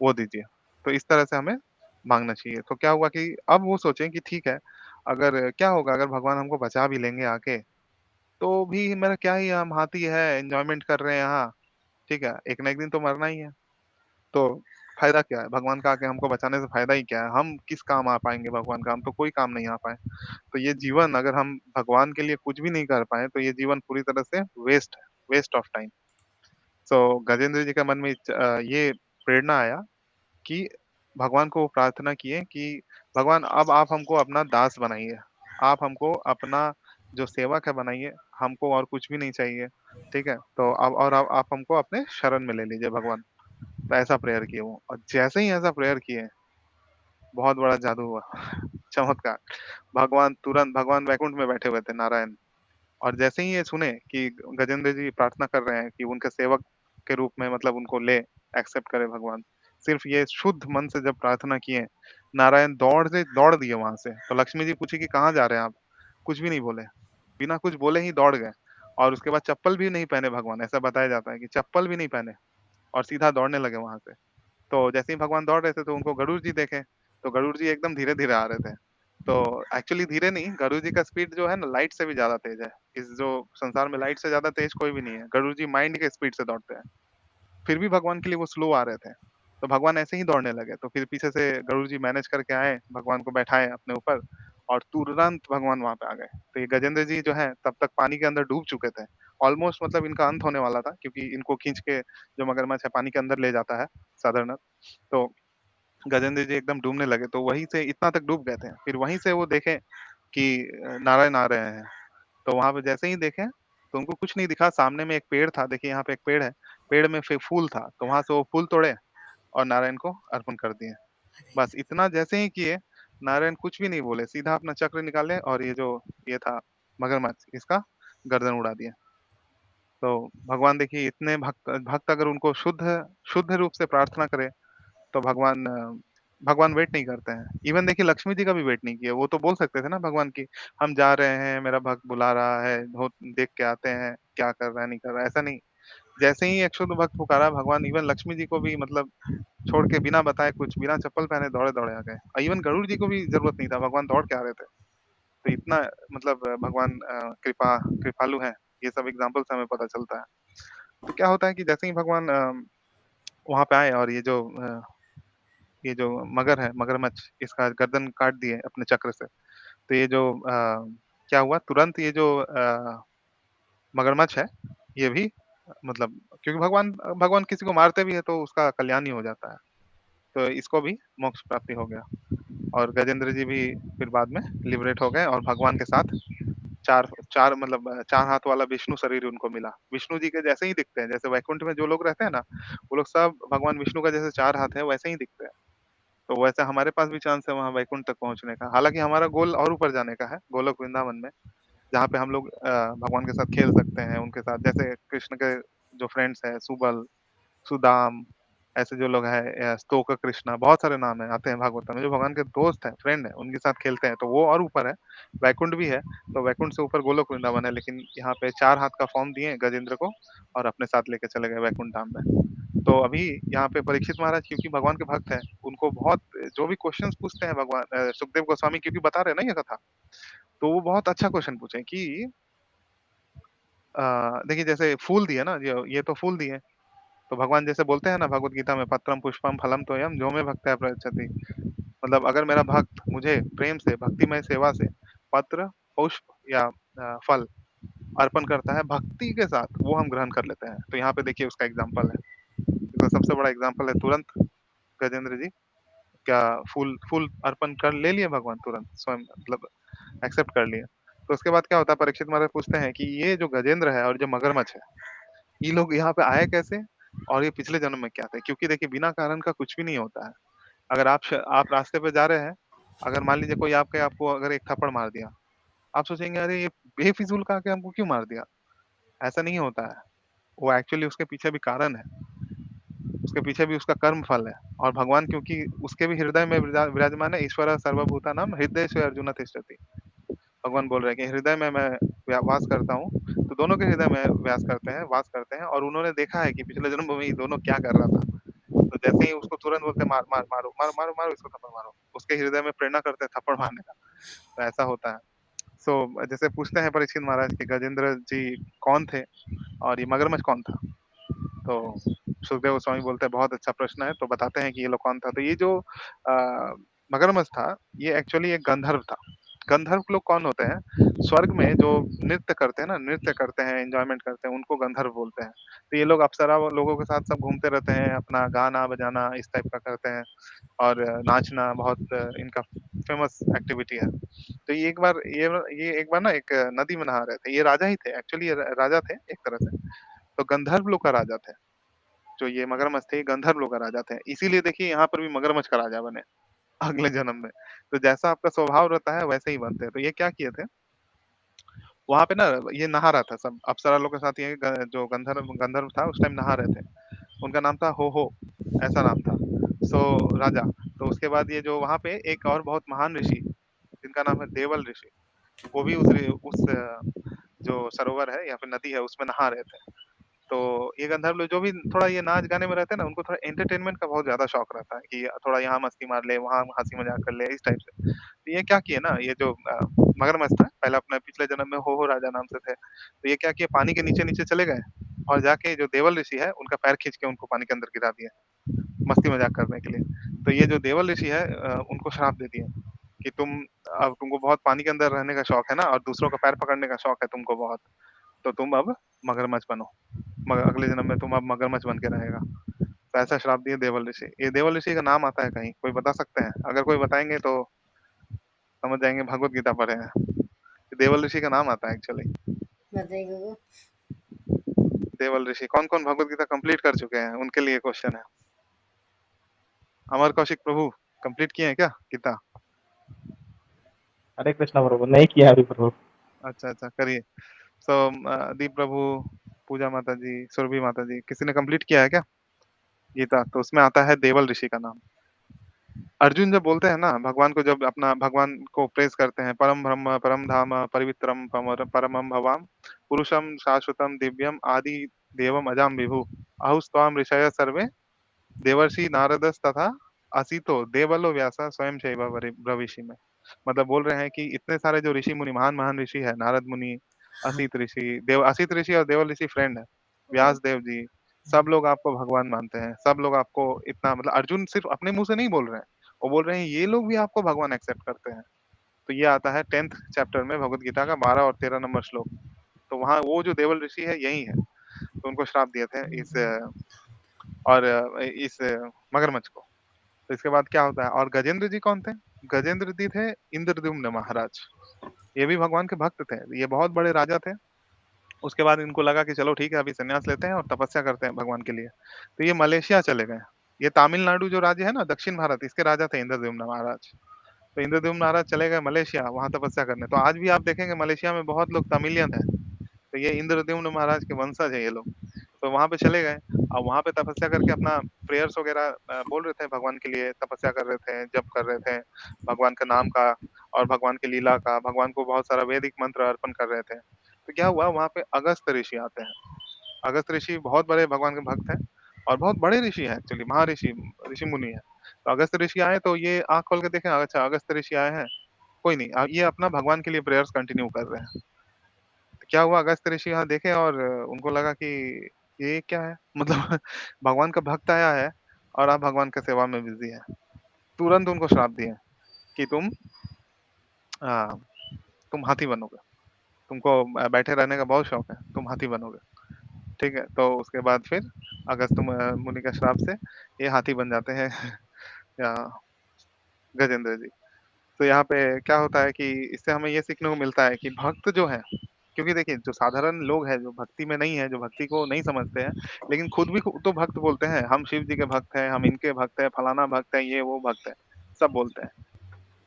वो दीजिए। तो इस तरह से हमें माँगना चाहिए। तो क्या हुआ कि अब वो सोचे कि ठीक है, अगर क्या होगा अगर भगवान हमको बचा भी लेंगे आके, तो भी मेरा क्या ही, हम हाथी है, एन्जॉयमेंट कर रहे हैं यहाँ, ठीक है? एक ना एक दिन तो मरना ही है। तो फ़ायदा क्या है? भगवान का आके हमको बचाने से फ़ायदा ही क्या है? हम किस काम आ पाएँगे भगवान का? हम तो कोई काम नहीं आ पाए। तो ये जीवन अगर हम भगवान के लिए कुछ भी नहीं कर पाएँ, तो ये जीवन पूरी तरह से वेस्ट है, वेस्ट ऑफ टाइम। सो गजेंद्र जी के मन में ये प्रेरणा आया कि भगवान को वो प्रार्थना किए कि भगवान अब आप हमको अपना दास बनाइए। आप हमको अपना जो सेवक है बनाइए, हमको और कुछ भी नहीं चाहिए, ठीक है? तो अब और अब आप हमको अपने शरण में ले लीजिए भगवान। तो ऐसा प्रेयर किए वो, और जैसे ही ऐसा प्रेयर किए, बहुत बड़ा जादू हुआ, चमत्कार। भगवान वैकुंठ में बैठे हुए थे, नारायण। और जैसे ही ये सुने कि गजेंद्र जी प्रार्थना कर रहे हैं कि उनके सेवक के रूप में मतलब उनको ले, एक्सेप्ट करे भगवान। सिर्फ ये शुद्ध मन से जब प्रार्थना किए, नारायण दौड़ दिए वहां से। तो लक्ष्मी जी पूछी कि कहाँ जा रहे हैं आप? कुछ भी नहीं बोले, बिना कुछ बोले ही दौड़ गए। और उसके बाद चप्पल भी नहीं पहने भगवान, ऐसा बताया जाता है कि चप्पल भी नहीं पहने, और सीधा दौड़ने लगे वहां से। तो जैसे ही भगवान दौड़ रहे थे, तो उनको गरुड़ जी देखे। तो गरुड़ जी एकदम धीरे-धीरे आ रहे थे। तो एक्चुअली धीरे नहीं, गरुड़ जी का स्पीड जो है ना, लाइट से भी ज़्यादा तेज़ है। इस जो संसार में लाइट से ज़्यादा तेज़ कोई भी नहीं है। गरुड़ जी माइंड के स्पीड से दौड़ते हैं। फिर भी भगवान के लिए वो स्लो आ रहे थे। तो भगवान ऐसे ही दौड़ने लगे। तो फिर पीछे से गरुड़ जी मैनेज करके आए, भगवान को बैठाए अपने ऊपर, और तुरंत भगवान वहाँ पे आ गए। तो ये गजेंद्र जी जो हैं, तब तक पानी के अंदर डूब चुके थे। ऑलमोस्ट मतलब इनका अंत होने वाला था, क्योंकि इनको खींच के जो मगरमच्छ है पानी के अंदर ले जाता है साधारणतः। तो गजेंद्र जी एकदम डूबने लगे, तो वहीं से इतना तक डूब गए थे। फिर वहीं से वो देखे कि नारायण आ रहे हैं, तो वहाँ पे जैसे ही देखे, तो उनको कुछ नहीं दिखा, सामने में एक पेड़ था, देखिए यहाँ पे एक पेड़ है, पेड़ में फूल था, तो वहां से वो फूल तोड़े और नारायण को अर्पण कर दिए। बस इतना जैसे ही किए, नारायण कुछ भी नहीं बोले, सीधा अपना चक्र निकाले और ये जो ये था मगरमच्छ, इसका गर्दन उड़ा दिया। तो भगवान देखिए इतने भक्त भक्त अगर उनको शुद्ध शुद्ध रूप से प्रार्थना करे, तो भगवान वेट नहीं करते हैं। इवन देखिए लक्ष्मी जी का भी वेट नहीं किया, वो तो बोल सकते थे ना भगवान की, हम जा रहे हैं, मेरा भक्त बुला रहा है, हो देख के आते हैं, क्या कर रहा है, नहीं कर रहा है, ऐसा नहीं। जैसे ही एक शुद्ध भक्त पुकारा, भगवान इवन लक्ष्मी जी को भी मतलब छोड़ के बिना बताए, कुछ बिना चप्पल पहने दौड़े-दौड़े आ गए। और इवन गरुड़ जी को भी ज़रूरत नहीं था, भगवान दौड़ के आ रहे थे। तो इतना मतलब भगवान कृपालु हैं, ये सब एग्ज़ाम्पल से हमें पता चलता है। तो क्या होता है कि जैसे ही भगवान वहाँ पे आए और ये जो मगर है, मगरमच्छ, इसका गर्दन काट दिए अपने चक्र से। तो ये जो क्या हुआ, तुरंत ये जो मगरमच्छ है, ये भी मतलब, क्योंकि भगवान भगवान किसी को मारते भी हैं तो उसका कल्याण ही हो जाता है। तो इसको भी मोक्ष प्राप्ति हो गया और गजेंद्र जी भी फिर बाद में लिबरेट हो गए और भगवान के साथ 4 4 मतलब 4 हाथ वाला विष्णु शरीर उनको मिला। विष्णु जी के जैसे ही दिखते हैं, जैसे वैकुंठ में जो लोग रहते हैं ना, वो लोग सब भगवान विष्णु का जैसे 4 हाथ है वैसे ही दिखते हैं। तो वैसे हमारे पास भी चांस है वहाँ वैकुंठ तक पहुँचने का। हालाँकि हमारा गोल और ऊपर जाने का है, गोलोक वृंदावन में, जहाँ पे हम लोग भगवान के साथ खेल सकते हैं, उनके साथ जैसे कृष्ण के जो फ्रेंड्स हैं, सुबल, सुदाम, ऐसे जो लोग हैं, स्तोक कृष्णा, बहुत सारे नाम हैं, आते हैं भागवत में, जो भगवान के दोस्त हैं, फ्रेंड हैं, उनके साथ खेलते हैं, तो वो और ऊपर है, वैकुंठ भी है, तो वैकुंठ से ऊपर गोलोक वृंदावन है, लेकिन यहाँ पे 4 हाथ का फॉर्म दिए गजेंद्र को और अपने साथ लेके चले गए वैकुंठ धाम में। तो अभी यहाँ पे परीक्षित महाराज क्योंकि भगवान के भक्त हैं, उनको बहुत जो भी क्वेश्चंस पूछते हैं भगवान सुखदेव गोस्वामी क्योंकि बता रहे हैं ना ये कथा, तो वो बहुत अच्छा क्वेश्चन पूछे कि देखिए जैसे फूल दिए ना, ये तो फूल दिए, तो भगवान जैसे बोलते हैं ना भगवत गीता में, पत्रम पुष्पम फलम तोयम जो में भक्तः प्रयच्छति। मतलब अगर मेरा भक्त मुझे प्रेम से भक्तिमय सेवा से पत्र, पुष्प या फल अर्पण करता है भक्ति के साथ, वो हम ग्रहण कर लेते हैं। तो यहाँ पे देखिए उसका एग्जाम्पल है, तो सबसे बड़ा एग्जाम्पल है, तुरंत गजेंद्र जी क्या फूल फूल अर्पण कर ले लिए भगवान, तुरंत स्वयं मतलब एक्सेप्ट कर लिए। तो उसके बाद क्या होता है, परीक्षित महाराज पूछते हैं कि ये जो गजेंद्र है और जो मगरमच्छ है, ये लोग यहाँ पे आए कैसे और ये पिछले जन्म में क्या थे? क्योंकि देखिए बिना कारण का कुछ भी नहीं होता है। अगर आप रास्ते पे जा रहे हैं, अगर मान लीजिए कोई आपको अगर एक थप्पड़ मार दिया, आप सोचेंगे अरे ये बेफिजूल का आके हमको क्यों मार दिया? ऐसा नहीं होता है। वो एक्चुअली उसके पीछे भी कारण है, उसके पीछे भी उसका कर्म फल है। और भगवान क्योंकि उसके भी हृदय में विराजमान है, ईश्वर सर्वभूतानां हृदय से अर्जुन तिष्ठति। भगवान बोल रहे हैं कि हृदय में मैं वास करता हूँ, तो दोनों के हृदय में वास करते हैं और उन्होंने देखा है कि पिछले जन्म में ये दोनों क्या कर रहा था। तो जैसे ही उसको तुरंत बोलते हैं, मार मार मारो मारो मारो मारो इसको, थप्पड़ मारो, उसके हृदय में प्रेरणा करते हैं थप्पड़ मारने का। तो ऐसा होता है। जैसे पूछते हैं परीक्षित महाराज कि गजेंद्र जी कौन थे और ये मगरमच्छ कौन था? तो सुखदेव गोस्वामी बोलते हैं बहुत अच्छा प्रश्न है, तो बताते हैं कि ये लोग कौन था। तो ये जो मगरमच्छ था, ये एक्चुअली एक गंधर्व था। गंधर्व लोग कौन होते हैं? स्वर्ग में जो नृत्य करते हैं ना, नृत्य करते हैं, एन्जॉयमेंट करते हैं, उनको गंधर्व बोलते हैं। तो ये लोग अप्सरा लोगों के साथ सब घूमते रहते हैं, अपना गाना-बजाना इस टाइप का करते हैं और नाचना बहुत इनका फेमस एक्टिविटी है। तो ये एक बार ना एक नदी में नहा रहे थे। ये राजा ही थे, एक्चुअली ये राजा थे एक तरह से। तो गंधर्व लोग का राजा थे। जो ये मगरमच्छ थे, ये गंधर्व लोग का राजा थे। इसीलिए देखिए यहाँ पर भी मगरमच्छ का राजा बने अगले जन्म में। तो जैसा आपका स्वभाव रहता है वैसे ही बनते हैं। तो ये क्या किए थे, वहाँ पे ना ये नहा रहा था सब अप्सरा लोग के साथ, ये जो गंधर्व गंधर्व था उस टाइम नहा रहे थे। उनका नाम था हो, ऐसा नाम था। राजा, तो उसके बाद ये जो वहाँ पे एक और बहुत महान ऋषि जिनका नाम है देवल ऋषि, वो भी जो सरोवर है या फिर नदी है उसमें नहा रहे थे। तो ये गंधर्व लोग जो भी थोड़ा ये नाच गाने में रहते हैं ना, उनको थोड़ा एंटरटेनमेंट का बहुत ज़्यादा शौक रहता है कि थोड़ा यहाँ मस्ती मार ले, वहाँ हँसी मज़ाक कर ले, इस टाइप से। तो ये क्या किए ना, ये जो मगरमच्छ था, पहले अपने पिछले जन्म में हो राजा नाम से थे। तो ये क्या किए, पानी के नीचे-नीचे चले गए और जाके जो देवल ऋषि है, उनका पैर खींच के उनको पानी के अंदर गिरा दिए, मस्ती मज़ाक करने के लिए। तो ये जो देवल ऋषि है उनको श्राप दे दिए कि अब तुमको बहुत पानी के अंदर रहने का शौक है ना और दूसरों का पैर पकड़ने का शौक है तुमको बहुत, तो तुम अब मगरमच्छ बनो। अगले जन्म में तुम अब मगरमच्छ बन के रहेगा। तो ऐसा श्राप दिए देवल ऋषि। ये देवल ऋषि का नाम आता है कहीं? कोई बता सकते हैं? अगर कोई बताएँगे तो समझ जाएँगे भगवत गीता पढ़े हैं। देवल ऋषि का नाम आता है एक्चुअली। बताइए वो। देवल ऋषि कौन-कौन भगवत गीता कंप्लीट कर चुके हैं? उनके लिए क्वेश्चन है। अमर कौशिक प्रभु कंप्लीट किए हैं क्या गीता? हरे कृष्णा प्रभु, नहीं किया अभी प्रभु। अच्छा, अच्छा करिए। सो दीप प्रभु, पूजा माता जी, सुरभि माता जी, किसी ने कंप्लीट किया है क्या गीता? तो उसमें आता है देवल ऋषि का नाम। अर्जुन जब बोलते हैं ना भगवान को, जब अपना भगवान को प्रेज़ करते हैं, परम ब्रह्म, परम धाम, पवित्रम परमं भवाम, पुरुषं शाश्वतं दिव्यम आदि देवम अजाम विभु, आहुस्त्वाम ऋषयः सर्वे देवर्षि नारदस्तथा असितो देवलो व्यासा स्वयं चैव ब्रवीषि में। मतलब बोल रहे हैं कि इतने सारे जो ऋषि मुनि, महान-महान ऋषि हैं, नारद मुनि, असित ऋषि, देव असित ऋषि और देवल ऋषि फ्रेंड है। व्यास देव जी, सब लोग आपको भगवान मानते हैं। सब लोग आपको इतना, मतलब अर्जुन सिर्फ़ अपने मुँह से नहीं बोल रहे हैं। वो बोल रहे हैं ये लोग भी आपको भगवान एक्सेप्ट करते हैं। तो ये आता है 10th चैप्टर में भगवद गीता का 12 और 13 नंबर श्लोक। तो वहाँ वो जो देवल ऋषि है यही है। तो उनको श्राप दिए थे इस मगरमच्छ को। तो इसके बाद क्या होता है, और गजेंद्र जी कौन थे? गजेंद्र जी थे इंद्रद्युम्न महाराज। ये भी भगवान के भक्त थे। ये बहुत बड़े राजा थे। उसके बाद इनको लगा कि चलो ठीक है, अभी संन्यास लेते हैं और तपस्या करते हैं भगवान के लिए। तो ये मलेशिया चले गए। ये तमिलनाडु जो राज्य है ना, दक्षिण भारत, इसके राजा थे इंद्रद्युम्न महाराज। तो इंद्रद्युम्न महाराज चले गए मलेशिया वहाँ तपस्या करने। तो आज भी आप देखेंगे मलेशिया में बहुत लोग तमिलियन हैं। तो ये इंद्रद्युम्न महाराज के वंशज हैं ये लोग। तो वहाँ पे चले गए और वहाँ पे तपस्या करके अपना प्रेयर्स वगैरह बोल रहे थे भगवान के लिए, तपस्या कर रहे थे, जप कर रहे थे भगवान के नाम का और भगवान की लीला का, भगवान को बहुत सारा वैदिक मंत्र अर्पण कर रहे थे। तो क्या हुआ, वहाँ पे अगस्त्य ऋषि आते हैं। अगस्त्य ऋषि बहुत बड़े भगवान के भक्त हैं और बहुत बड़े ऋषि हैं एक्चुअली, महर्षि, ऋषि मुनि हैं। तो अगस्त्य ऋषि आए तो ये आँख खोल के देखें, अच्छा अगस्त्य ऋषि आए हैं, कोई नहीं, ये अपना भगवान के लिए प्रेयर्स कंटिन्यू कर रहे हैं। तो क्या हुआ, अगस्त्य ऋषि यहाँ देखे और उनको लगा कि ये क्या है? मतलब भगवान का भक्त आया है और आप भगवान की सेवा में बिज़ी हैं। तुरंत उनको श्राप दिए कि अ, तुम हाथी बनोगे। तुमको बैठे रहने का बहुत शौक है, तुम हाथी बनोगे। ठीक है? तो उसके बाद फिर अगस्त्य मुनि के श्राप से ये हाथी बन जाते हैं या गजेंद्र जी। तो यहाँ पे क्या होता है कि इससे हमें ये सीखने को मिलता है कि भक्त जो है, क्योंकि देखिए जो साधारण लोग हैं, जो भक्ति में नहीं है, जो भक्ति को नहीं समझते हैं, लेकिन खुद भी तो भक्त बोलते हैं, हम शिव जी के भक्त हैं, हम इनके भक्त हैं, फलाना भक्त है, ये वो भक्त है, सब बोलते हैं।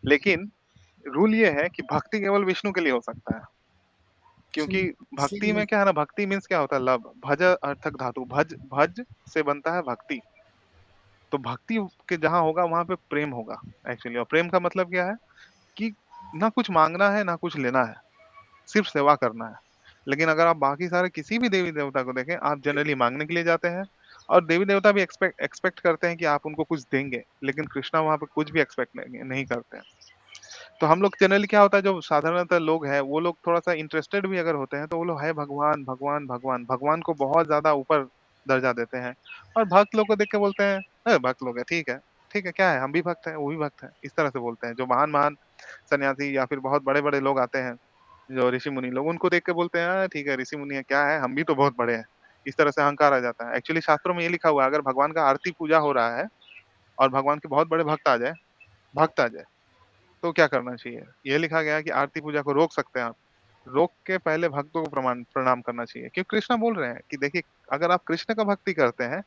लेकिन रूल ये है कि भक्ति केवल विष्णु के लिए हो सकता है। क्योंकि भक्ति में क्या है ना, भक्ति मीन्स क्या होता है, लव, भज अर्थक धातु, भज भज से बनता है भक्ति। तो भक्ति के जहाँ होगा वहां पे प्रेम होगा एक्चुअली। और प्रेम का मतलब क्या है कि ना कुछ मांगना है ना कुछ लेना है, सिर्फ सेवा करना है। लेकिन अगर आप बाकी सारे किसी भी देवी देवता को देखें, आप जनरली मांगने के लिए जाते हैं और देवी देवता भी एक्सपेक्ट एक्सपेक्ट करते हैं कि आप उनको कुछ देंगे, लेकिन कृष्णा वहां पे कुछ भी एक्सपेक्ट नहीं करते हैं। तो हम लोग जनरली क्या होता है, जो साधारणतः लोग हैं वो लोग थोड़ा सा इंटरेस्टेड भी अगर होते हैं तो वो लोग है भगवान भगवान भगवान भगवान को बहुत ज्यादा ऊपर दर्जा देते हैं। और भक्त लोग को देख के बोलते हैं, भक्त लोग है, ठीक है, ठीक है, क्या है, हम भी भक्त हैं, वो भी भक्त है, इस तरह से बोलते हैं। जो महान महान सन्यासी या फिर बहुत बड़े बड़े लोग आते हैं, जो ऋषि मुनि लोग, उनको देख के बोलते हैं, ठीक है, ऋषि मुनि है, क्या है, हम भी तो बहुत बड़े हैं। इस तरह से अहंकार आ जाता है। एक्चुअली शास्त्रों में ये लिखा हुआ है, अगर भगवान का आरती पूजा हो रहा है और भगवान के बहुत बड़े भक्त आ जाए तो क्या करना चाहिए? ये लिखा गया है कि आरती पूजा को रोक सकते हैं आप। रोक के पहले भक्तों को प्रणाम करना चाहिए। क्योंकि कृष्णा बोल रहे हैं कि देखिए, अगर आप कृष्ण का भक्ति करते हैं,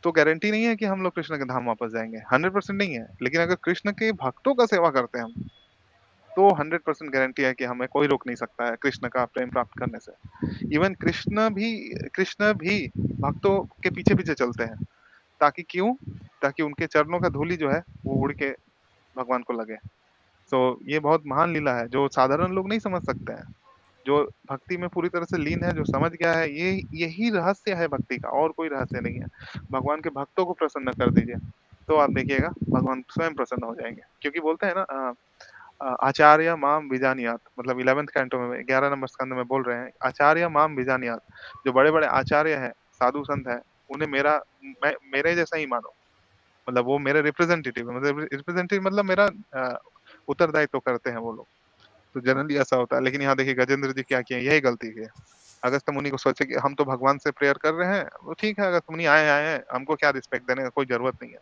तो गारंटी नहीं है कि हम लोग कृष्ण के धाम वापस जाएँगे, 100% नहीं है। लेकिन अगर कृष्ण के भक्तों का सेवा करते हैं हम, तो 100% गारंटी है कि हमें कोई रोक नहीं सकता है कृष्ण का प्रेम प्राप्त करने से। इवन कृष्ण भी भक्तों के पीछे-पीछे चलते हैं। ताकि क्यों? ताकि उनके चरणों का धूलि जो है, वो उड़ के भगवान को लगे। तो ये बहुत महान लीला है, जो साधारण लोग नहीं समझ सकते हैं। जो भक्ति में पूरी तरह से लीन है, जो समझ गया है, यही रहस्य है भक्ति का, और कोई रहस्य नहीं है। भगवान के भक्तों को प्रसन्न कर दीजिए, तो आप देखिएगा भगवान स्वयं प्रसन्न हो जाएँगे। क्योंकि बोलते हैं ना, आचार्य माम विजानीयात, मतलब 11th कैंटो में 11 नंबर स्कंद में बोल रहे हैं, आचार्य माम विजानीयात। जो बड़े-बड़े आचार्य हैं, साधु संत हैं, उन्हें मेरे जैसा ही मानो। मतलब वो मेरे रिप्रेजेंटेटिव है, मतलब रिप्रेजेंटेटिव मतलब मेरा उत्तरदायित्व करते हैं वो लोग। तो जनरली ऐसा होता है। लेकिन यहाँ देखिए गजेंद्र जी क्या किए, यही गलती की है। अगस्त्य मुनि को सोचे कि हम तो भगवान से प्रेयर कर रहे हैं, वो ठीक है अगस्त्य मुनि आए हैं, हमको क्या रिस्पेक्ट देने का कोई ज़रूरत नहीं है।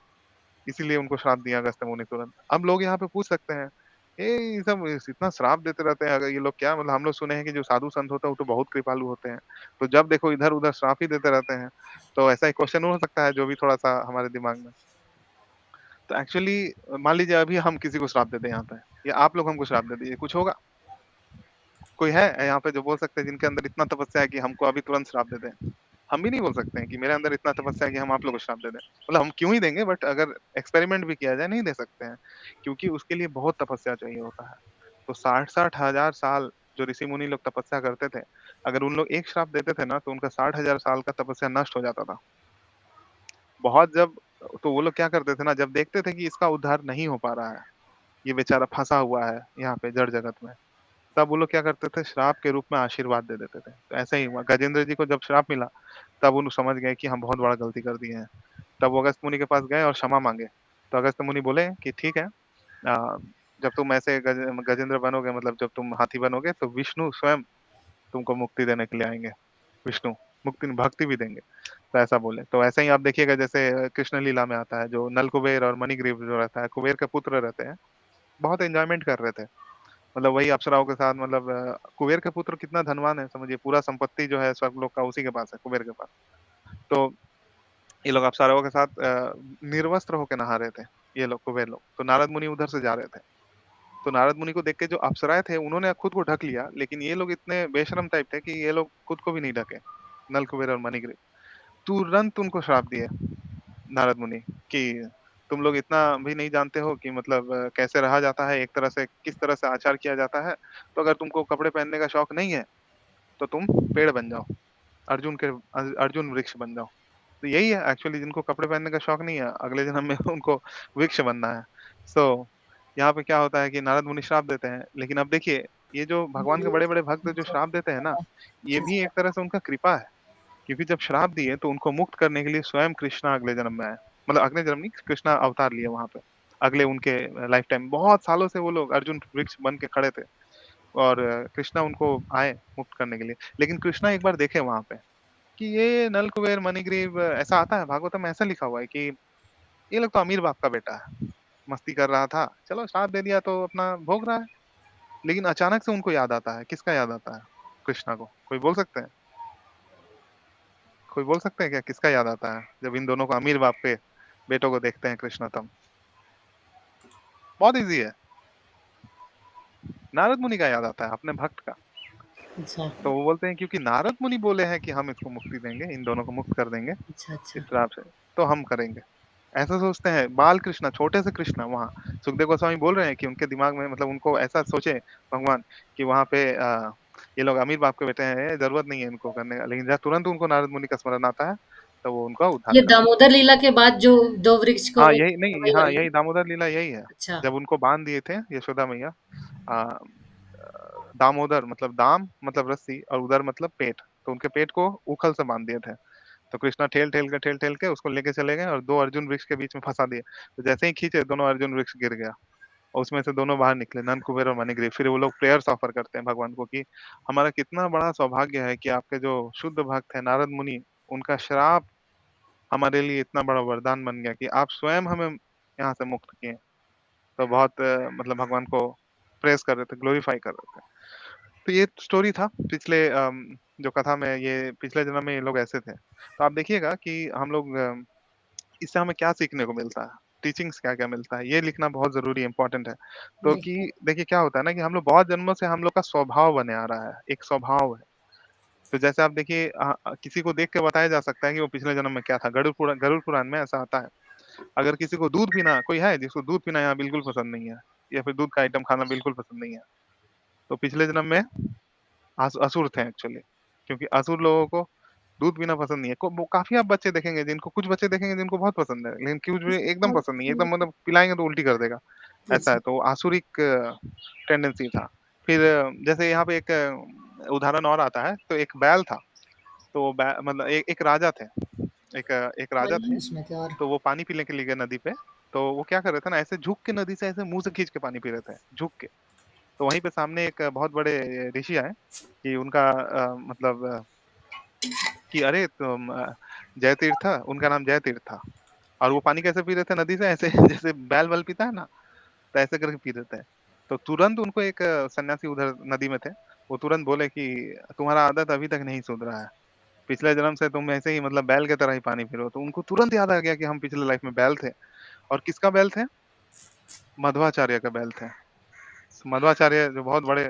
इसीलिए उनको श्राप दिया अगस्त्य मुनि तुरंत। अब लोग यहाँ पे पूछ सकते हैं, ये सब इतना श्राप देते रहते हैं, अगर ये लोग क्या मतलब हम लोग सुने हैं कि जो साधु संत होते हैं वो तो बहुत कृपालु होते हैं। तो जब देखो इधर-उधर श्राप ही देते रहते हैं। तो ऐसा एक क्वेश्चन हो सकता है जो भी थोड़ा-सा हमारे दिमाग में। तो एक्चुअली मान लीजिए अभी हम किसी को श्राप दे दें यहाँ पे या आप लोग हमको श्राप दे दीजिए, कुछ होगा? कोई है यहाँ पे जो बोल सकते हैं जिनके अंदर इतना तपस्या है कि हमको अभी तुरंत श्राप दे दें? हम भी नहीं बोल सकते हैं कि मेरे अंदर इतना तपस्या है कि हम आप लोग को श्राप दे दें। मतलब हम क्यों ही देंगे बट अगर एक्सपेरिमेंट भी किया जाए नहीं दे सकते हैं, क्योंकि उसके लिए बहुत तपस्या चाहिए होता है। तो 60-60 हज़ार साल जो ऋषि-मुनि लोग तपस्या करते थे, अगर उन लोग एक श्राप देते थे ना तो उनका 60,000 साल का तपस्या नष्ट हो जाता था। बहुत जब तो वो लोग क्या करते थे ना जब देखते थे कि इसका उद्धार नहीं हो पा रहा है, ये बेचारा फँसा हुआ है यहाँ पे जड़ जगत में, तब वो लोग क्या करते थे श्राप के रूप में आशीर्वाद दे देते थे। तो ऐसा ही हुआ गजेंद्र जी को जब श्राप मिला, तब वो लोग समझ गए कि हम बहुत बड़ा गलती कर दिए हैं। तब वो अगस्त्य मुनि के पास गए और क्षमा माँगे। तो अगस्त्य मुनि बोले कि ठीक है जब तुम ऐसे गजेंद्र बनोगे मतलब जब तुम हाथी बनोगे तो विष्णु स्वयं तुमको मुक्ति देने के लिए आएँगे। विष्णु मुक्ति भक्ति भी देंगे। तो ऐसा बोले। तो ऐसे ही आप देखिएगा जैसे कृष्ण लीला में आता है जो नलकुबेर और मणिग्रीव जो रहता है, कुबेर के पुत्र रहते हैं, बहुत एन्जॉयमेंट कर रहे थे। मतलब वही अप्सराओं के साथ मतलब कुबेर के पुत्र कितना धनवान है समझिए पूरा संपत्ति जो है स्वर्गलोक का उसी के पास है, कुबेर के पास। तो ये लोग अप्सराओं के साथ निर्वस्त्र होके नहा रहे थे, ये लोग कुबेर लोग। तो नारद मुनि उधर से जा रहे थे। तो नारद मुनि को देख के जो अप्सराएँ थे उन्होंने खुद को ढक लिया, लेकिन ये लोग इतने बेशर्म टाइप थे कि ये लोग खुद को भी नहीं ढके, नल, कुबेर और मणिग्रीव। तुरंत उनको श्राप दिए नारद मुनि कि तुम लोग इतना भी नहीं जानते हो कि मतलब कैसे रहा जाता है, एक तरह से किस तरह से आचार किया जाता है। तो अगर तुमको कपड़े पहनने का शौक नहीं है, तो तुम पेड़ बन जाओ, अर्जुन वृक्ष बन जाओ। तो यही है एक्चुअली जिनको कपड़े पहनने का शौक नहीं है, अगले जन्म में उनको वृक्ष बनना है। सो यहाँ पे क्या होता है कि नारद मुनि श्राप देते हैं, लेकिन अब देखिए ये जो भगवान के बड़े-बड़े भक्त जो श्राप देते हैं ना, ये भी एक तरह से उनका कृपा है। क्योंकि जब श्राप दिए तो उनको मुक्त करने के लिए स्वयं कृष्णा अगले जन्म में आए। मतलब अगले जन्म नहीं कृष्णा अवतार लिए वहाँ पे। अगले उनके लाइफ टाइम बहुत सालों से वो लोग अर्जुन वृक्ष बन के खड़े थे और कृष्णा उनको आए मुक्त करने के लिए। लेकिन कृष्णा एक बार देखे वहाँ पे कि ये नल, कुबेर, मणिग्रीव ऐसा आता है भागवतम में ऐसा लिखा हुआ है कि ये लोग तो अमीर बाप का बेटा है। मस्ती कर रहा था, चलो श्राप दे दिया तो अपना भोग रहा है। लेकिन अचानक से उनको याद आता है, किसका याद आता है? कृष्णा को। कोई बोल सकते हैं? कोई बोल सकते हैं क्या किसका याद आता है? जब इन दोनों को अमीर बाप के बेटों को देखते हैं कृष्णा तब? बहुत ईज़ी है। नारद मुनि का याद आता है, अपने भक्त का। अच्छा, तो वो बोलते हैं क्योंकि नारद मुनि बोले हैं कि हम इसको मुक्ति देंगे, इन दोनों को मुक्त कर देंगे अच्छा, अच्छा। इस श्राप से, तो हम करेंगे। ऐसा सोचते हैं बाल कृष्णा, छोटे से कृष्णा वहाँ सुखदेव गोस्वामी बोल रहे हैं कि उनके दिमाग में मतलब उनको ऐसा सोचे भगवान कि वहाँ पे ये लोग अमीर बाप के बेटे हैं, ज़रूरत नहीं है इनको करने का। लेकिन जब तुरंत उनको नारद मुनि का स्मरण आता है, तो वो उनका उद्धार ये करते हैं। दामोदर लीला के बाद जो 2 वृक्ष को हाँ, वो यही नहीं वही हाँ, वाली यही ना? दामोदर लीला यही है। अच्छा, जब उनको बाँध दिए थे यशोदा मैया अ, दामोदर मतलब दाम मतलब रस्सी और उदर मतलब पेट, तो उनके पेट को ऊखल से बाँध दिए थे। तो कृष्णा ठेल-ठेल के उसको लेके चले गए और 2 अर्जुन वृक्ष के बीच में फँसा दिए। तो जैसे ही खींचे दोनों अर्जुन वृक्ष गिर गया और उसमें से दोनों बाहर निकले, नंद, कुबेर और मणिग्रीव। फिर वो लोग प्रेयर्स ऑफर करते हैं भगवान को कि हमारा कितना बड़ा सौभाग्य है कि आपके जो शुद्ध भक्त हैं नारद मुनि, उनका श्राप हमारे लिए इतना बड़ा वरदान बन गया कि आप स्वयं हमें यहाँ से मुक्त किए। तो बहुत मतलब भगवान को प्रेज़ कर रहे थे, ग्लोरीफाई कर रहे थे। तो ये स्टोरी था पिछले जो कथा में ये पिछले जन्म में ये लोग ऐसे थे। तो आप देखिएगा कि हम लोग इससे हमें क्या सीखने को मिलता है, टीचिंग्स क्या-क्या मिलता है, ये लिखना बहुत ज़रूरी इम्पोर्टेंट है। तो जी। कि देखिए क्या होता है ना कि हम लोग बहुत जन्मों से हम लोग का स्वभाव बने आ रहा है, एक स्वभाव है। तो जैसे आप देखिए किसी को देख के बताया जा सकता है कि वो पिछले जन्म में क्या था, गरुड़ पुराण में ऐसा आता है। अगर किसी को दूध पीना कोई है जिसको दूध पीना यहाँ बिल्कुल पसंद नहीं है या फिर दूध का आइटम खाना बिल्कुल पसंद नहीं है, तो पिछले जन्म में असुर थे एक्चुअली, क्योंकि असुर लोगों को दूध पीना पसंद नहीं है। को वो काफ़ी आप बच्चे देखेंगे जिनको कुछ बच्चे देखेंगे जिनको बहुत पसंद है, लेकिन कुछ भी एकदम पसंद नहीं है, एकदम मतलब पिलाएँगे तो उल्टी कर देगा, ऐसा है। अच्छा, तो आसुरिक टेंडेंसी था। फिर जैसे यहाँ पे एक उदाहरण और आता है, तो एक बैल था, तो वो बै मतलब एक राजा थे, एक राजा वही थे, उसमें क्या और तो वो पानी पीने के लिए गए नदी पे, तो वो क्या कर रहे थे ना ऐसे झुक के नदी से ऐसे मुँह से खींच के पानी पी रहे थे, झुक के। तो वहीं पे सामने एक बहुत बड़े ऋषि आए कि उनका मतलब कि अरे तुम जय तीर्थ था, उनका नाम जय तीर्थ था। और वो पानी कैसे पी रहे थे नदी से? ऐसे जैसे बैल-वैल पीता है ना, तो ऐसे करके पी रहे थे। तो तुरंत उनको एक सन्यासी उधर नदी में थे, वो तुरंत बोले कि तुम्हारा आदत अभी तक नहीं सुधरा है। पिछले जन्म से तुम ऐसे ही मतलब बैल की तरह ही पानी पी रहे हो। तो उनको तुरंत याद आ गया कि हम पिछले लाइफ में बैल थे। और किसका बैल थे? मध्वाचार्य का बैल थे। मध्वाचार्य जो बहुत बड़े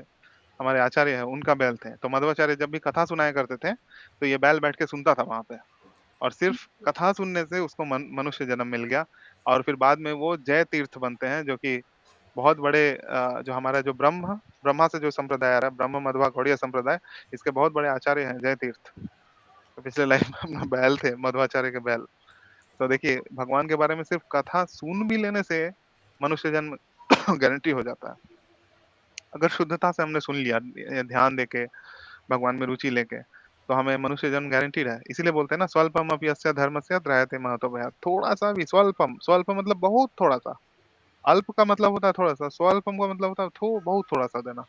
हमारे आचार्य हैं, उनका बैल थे। तो मध्वाचार्य जब भी कथा सुनाया करते थे, तो ये बैल बैठ के सुनता था वहाँ पे। और सिर्फ कथा सुनने से उसको मनुष्य जन्म मिल गया और फिर बाद में वो जय तीर्थ बनते हैं, जो कि बहुत बड़े जो हमारा जो ब्रह्मा से जो संप्रदाय आ रहा है, ब्रह्म मध्वा गौड़ीय संप्रदाय, इसके बहुत बड़े आचार्य हैं जय तीर्थ। तो पिछले लाइफ में अपना बैल थे, मध्वाचार्य के बैल। तो देखिए, भगवान के बारे में सिर्फ कथा सुन भी लेने से मनुष्य जन्म गारंटी हो जाता है। अगर शुद्धता से हमने सुन लिया, ध्यान देके, भगवान में रुचि लेके, तो हमें मनुष्य जन्म गारंटीड है। इसीलिए बोलते हैं ना, स्वल्पम अपि यस्य धर्मस्य त्रायते महतो भयात्। थोड़ा-सा भी स्वल्पम, स्वल्प मतलब बहुत थोड़ा-सा। अल्प का मतलब होता है थोड़ा-सा, स्वल्पम का मतलब होता है बहुत थोड़ा-सा देना।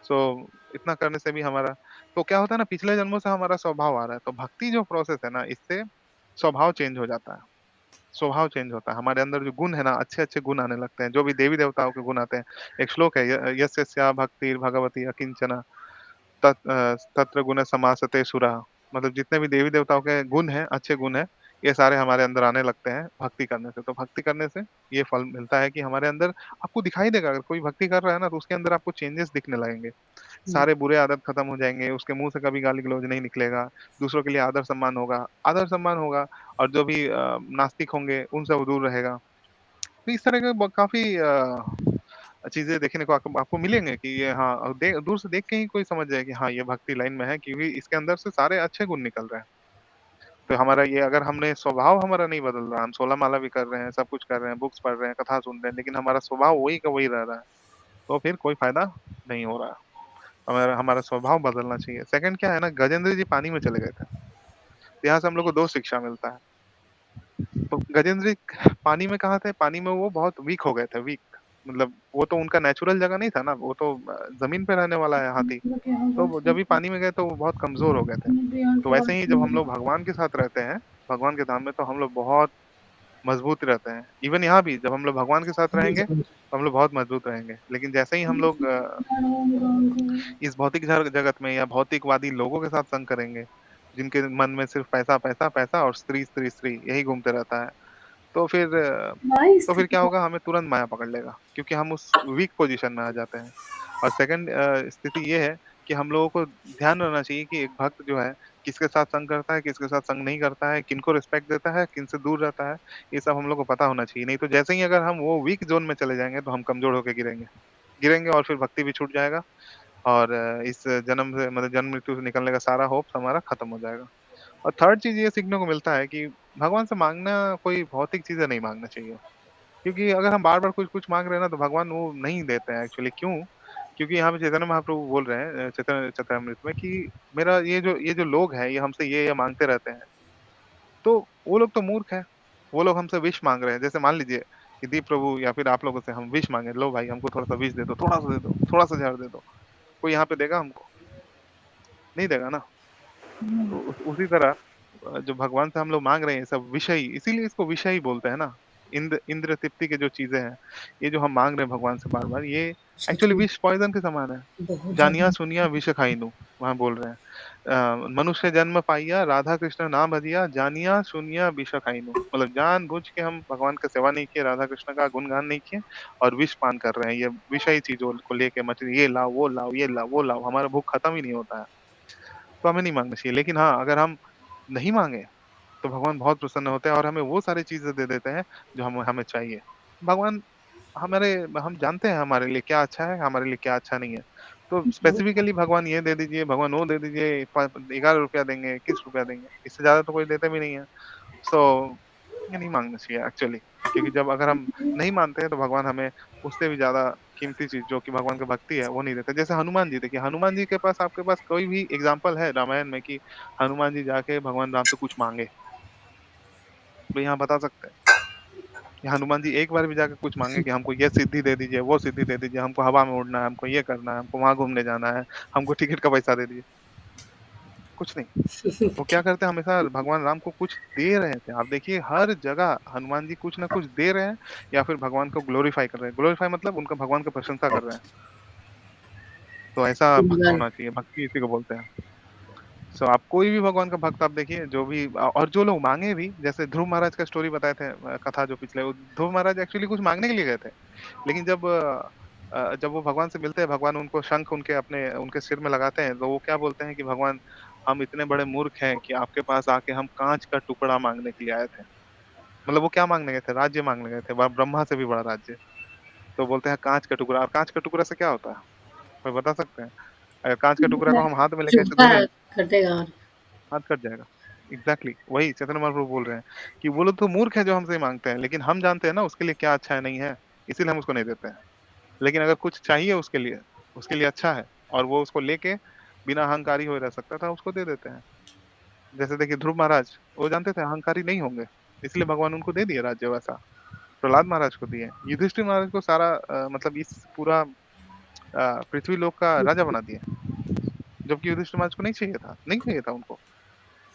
सो इतना करने से भी हमारा तो क्या होता है ना, पिछले जन्मों से हमारा स्वभाव आ रहा है, तो भक्ति जो प्रोसेस है ना, इससे स्वभाव चेंज हो जाता है। स्वभाव चेंज होता है। हमारे अंदर जो गुण है ना, अच्छे-अच्छे गुण आने लगते हैं, जो भी देवी-देवताओं के गुण आते हैं। एक श्लोक है यस्यस्या भक्तिर्भगवती अकिंचन तत्र गुण समासते सुराः। मतलब जितने भी देवी-देवताओं के गुण हैं, अच्छे गुण हैं, ये सारे हमारे अंदर आने लगते हैं भक्ति करने से। तो भक्ति करने से ये फल मिलता है कि हमारे अंदर आपको दिखाई देगा, अगर कोई भक्ति कर रहा है ना, तो उसके अंदर आपको चेंजेस दिखने लगेंगे। हुँ, सारे बुरे आदत खत्म हो जाएँगे, उसके मुँह से कभी गाली-गलौज नहीं निकलेगा, दूसरों के लिए आदर-सम्मान होगा और जो भी नास्तिक होंगे, उनसे वो दूर रहेगा। तो इस तरह के काफ़ी चीज़ें देखने को आपको आपको मिलेंगे कि ये हाँ, दूर से देख के ही कोई समझ जाए कि हाँ, ये भक्ति लाइन में है, क्योंकि इसके अंदर से सारे अच्छे गुण निकल रहे हैं। तो हमारा ये, अगर हमने स्वभाव हमारा नहीं बदल रहा, हम 16 माला भी कर रहे हैं, सब कुछ कर रहे हैं, बुक्स पढ़ रहे हैं, कथा सुन रहे हैं, लेकिन हमारा स्वभाव वही का वही रह रहा है, तो फिर कोई फ़ायदा नहीं हो रहा है। हमारा हमारा स्वभाव बदलना चाहिए। सेकंड क्या है ना, गजेंद्र जी पानी में चले गए थे। तो यहाँ से हम लोग को 2 शिक्षा मिलता है। तो गजेंद्र जी पानी में कहाँ थे? पानी में वो बहुत वीक हो गए थे, वीक। मतलब वो तो उनका नेचुरल जगह नहीं था ना, वो तो ज़मीन पे रहने वाला है हाथी। तो वो जब भी पानी में गए तो वो बहुत कमज़ोर हो गए थे। तो वैसे ही जब हम लोग भगवान के साथ रहते हैं, भगवान के धाम में, तो हम लोग बहुत मज़बूत रहते हैं। इवन यहाँ भी जब हम लोग भगवान के साथ रहेंगे, तो हम लोग बहुत मज़बूत रहेंगे। लेकिन जैसे ही हम लोग इस भौतिक जगत में या भौतिकवादी लोगों के साथ संग करेंगे, जिनके मन में सिर्फ़ पैसा, पैसा, पैसा और स्त्री, स्त्री, स्त्री यही घूमते रहता है। तो फिर क्या होगा, हमें तुरंत माया पकड़ लेगा, क्योंकि हम उस वीक पोज़ीशन में आ जाते हैं। और सेकंड स्थिति ये है कि हम लोगों को ध्यान रखना चाहिए कि एक भक्त जो है, किसके साथ संग करता है, किसके साथ संग नहीं करता है, किनको रिस्पेक्ट देता है, किनसे दूर रहता है, ये सब हम लोग को पता होना चाहिए। नहीं तो जैसे ही अगर हम वो वीक ज़ोन में चले जाएँगे, तो हम कमज़ोर होके गिरेंगे। गिरेंगे और फिर भक्ति भी छूट जाएगा और इस जन्म से, मतलब जन्म मृत्यु से निकलने का सारा होप्स हमारा खत्म हो जाएगा। और थर्ड चीज़ ये सीखने को मिलता है कि भगवान से माँगना, कोई भौतिक चीज़ें नहीं माँगना चाहिए। क्योंकि अगर हम बार-बार कुछ-कुछ माँग रहे हैं ना, तो भगवान वो नहीं देते हैं एक्चुअली। क्यों? क्योंकि यहाँ पे चैतन्य महाप्रभु बोल रहे हैं चैतन्य चैतन्यामृत में कि मेरा ये जो लोग हैं, ये हमसे ये माँगते रहते हैं। तो वो लोग तो मूर्ख हैं। वो लोग हमसे विश माँग रहे हैं। जैसे मान लीजिए कि दीप प्रभु या फिर आप लोगों से हम विश माँगे, लो भाई हमको थोड़ा-सा विश दे दो, थोड़ा-सा दे दो, थोड़ा-सा ज़हर दे दो। कोई यहाँ पे देगा हमको? नहीं देगा ना। तो उसी तरह जो भगवान से हम लोग माँग रहे हैं, सब विषयी, इसीलिए इसको विषयी बोलते हैं ना। इंद्र तृप्ति की जो चीज़ें हैं, ये जो हम माँग रहे हैं भगवान से बार-बार, ये सच एक्चुअली में विष पॉइज़न के समान है। बहुत जानिया ज़्यादा। सुनिया विष खाइनु, वहाँ बोल रहे हैं। मनुष्य जन्म पाइया राधा कृष्ण नाम भजिया, जानिया सुनिया विष खाइनु। मतलब जानबूझ के हम भगवान का सेवा नहीं किए, राधा कृष्ण का गुणगान नहीं किए और विष पान कर रहे हैं। ये विषयी चीज़ों को लेके ये लाओ, वो लाओ, ये लाओ, वो लाओ, हमारा भूख खत्म ही नहीं होता है। तो हमें नहीं माँगना चाहिए। लेकिन हाँ, अगर हम नहीं माँगे, तो भगवान बहुत प्रसन्न होते हैं और हमें वो सारी चीज़ें दे देते हैं, जो हमें हमें चाहिए। भगवान हमारे हम जानते हैं हमारे लिए क्या अच्छा है, हमारे लिए क्या अच्छा नहीं है। तो स्पेसिफिकली भगवान ये दे दीजिए, भगवान वो दे दीजिए, प ₹11 देंगे, ₹21 देंगे, इससे ज़्यादा तो कोई देते भी नहीं है। सो ये नहीं माँगना चाहिए एक्चुअली, क्योंकि जब अगर हम नहीं मानते हैं, तो भगवान हमें उससे भी ज़्यादा कीमती चीज़, जो कि भगवान की भक्ति है, वो नहीं देते। जैसे हनुमान जी, देखिए हनुमान जी के पास, आपके पास कोई भी एग्ज़ाम्पल है रामायण में कि हनुमान जी जाके भगवान राम से कुछ माँगे? कोई यहाँ बता सकते हैं? कि हनुमान जी एक बार भी जाके कुछ मांगे कि हमको ये सिद्धि दे दीजिए, वो सिद्धि दे दीजिए, हमको हवा में उड़ना है, हमको ये करना है, हमको वहां घूमने जाना है, हमको टिकट का पैसा दे दीजिए, कुछ नहीं। वो क्या करते हैं, हमेशा भगवान राम को कुछ दे रहे थे। आप देखिए हर जगह हनुमान जी कुछ ना कुछ दे रहे हैं या फिर भगवान को ग्लोरीफाई कर रहे हैं। ग्लोरीफाई मतलब उनका भगवान की प्रशंसा कर रहे हैं। तो ऐसा भक्त गुणगान। होना चाहिए, भक्ति इसी को बोलते हैं। सो आप कोई भी भगवान का भक्त आप देखिए, जो भी और जो लोग मांगे भी, जैसे ध्रुव महाराज का स्टोरी बताए थे, कथा जो पिछले, वो ध्रुव महाराज एक्चुअली कुछ मांगने के लिए गए थे, लेकिन जब वो भगवान से मिलते हैं, भगवान उनको शंख उनके अपने उनके सिर में लगाते हैं, तो वो क्या बोलते हैं कि भगवान, हम इतने बड़े मूर्ख हैं कि आपके पास आके हम कांच का टुकड़ा मांगने के लिए आए थे। मतलब वो क्या मांगने गए थे, राज्य मांगने गए थे, ब्रह्मा से भी बड़ा राज्य। तो बोलते हैं कांच का टुकड़ा, और कांच का टुकड़ा से क्या होता है, कोई बता सकते हैं? अगर कांच का टुकड़ा को हम हाथ में लेके ऐसे चुभता घूमें, है, कटेगा और हाथ कट जाएगा। एग्जैक्टली वही चैतन्य महाप्रभु बोल रहे हैं कि वो लोग तो मूर्ख है जो हमसे मांगते हैं, लेकिन हम जानते हैं ना उसके लिए क्या अच्छा है नहीं है, इसीलिए हम उसको नहीं देते हैं। लेकिन अगर कुछ चाहिए उसके लिए अच्छा है, और वो उसको लेके बिना अहंकारी हुए रह सकता था, उसको दे देते हैं। जैसे देखिए ध्रुव महाराज, वो जानते थे अहंकारी नहीं होंगे, इसलिए भगवान उनको दे दिए राज्य वैसा। प्रहलाद महाराज को दिए, युधिष्ठिर महाराज को सारा मतलब इस पूरा पृथ्वी लोक का राजा बना दिए, जबकि युधिष्ठिर महाराज को नहीं चाहिए था उनको,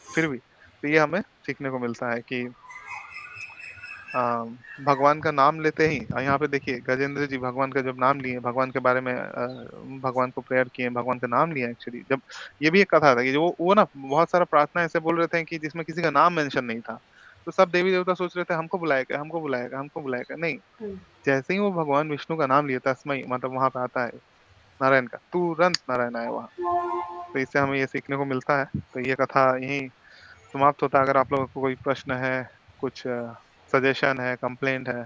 फिर भी। तो ये हमें सीखने को मिलता है कि अ, भगवान का नाम लेते ही, यहाँ पे देखिए गजेंद्र जी भगवान का जब नाम लिए, भगवान के बारे में भगवान को प्रेयर किए, भगवान का नाम लिया एक्चुअली। जब ये भी एक कथा था कि जो वो ना बहुत सारा प्रार्थना ऐसे बोल रहे थे कि जिसमें किसी का नाम मेंशन नहीं था। तो सब देवी देवता सोच रहे थे हमको बुलाएगा, हमको बुलाएगा, हमको बुलाएगा, नहीं। जैसे ही वो भगवान विष्णु का नाम लिया, तस्मै मतलब वहां पे आता है नारायण का, तुरंत नारायण आया वहां। तो इससे हमें ये सीखने को मिलता है। तो ये कथा यही समाप्त होता है। अगर आप लोगों को कोई प्रश्न है, कुछ सजेशन है, कंप्लेंट है,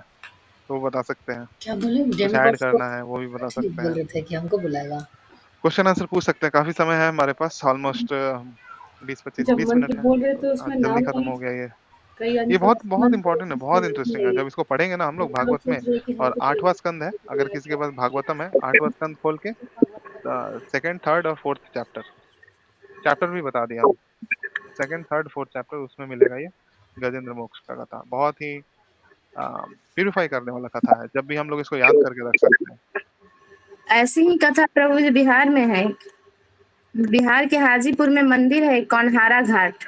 तो वो बता सकते हैं। क्या बोले, कुछ डेमी ऐड गॉड्स को करना है वो भी बता सकते बोल हैं। रहे थे कि हमको बुलाएगा। क्वेश्चन आंसर पूछ सकते हैं, काफी समय है हमारे पास, ऑलमोस्ट 20-25-20 जब मन मिनट की है। बोल रहे तो तो आज उसमें जल्दी नाम खत्म नहीं हो गया ये। कई ये बहुत अनपढ़ बहुत मन तो इंपॉर्टेंट है, बहुत इसलिए इंटरेस्टिंग है। नहीं जब इसको पढ़ेंगे ना हम लोग हम लोग भागवत में, सोच रहे कि और हमको 8वां स्कंद है, अगर किसी के पास भागवतम है, 8वां स्कंद खोल के सेकंड, थर्ड और फोर्थ चैप्टर, चैप्टर भी बता दिया हम। सेकंड, थर्ड, फोर्थ चैप्टर, उसमें मिलेगा ये गजेंद्र मोक्ष का कथा। बहुत ही प्यूरिफाई करने वाला कथा है, जब भी हम लोग इसको याद करके रख सकते हैं। ऐसी ही कथा प्रभु जी बिहार में है। बिहार के हाजीपुर में मंदिर है कौनहारा घाट।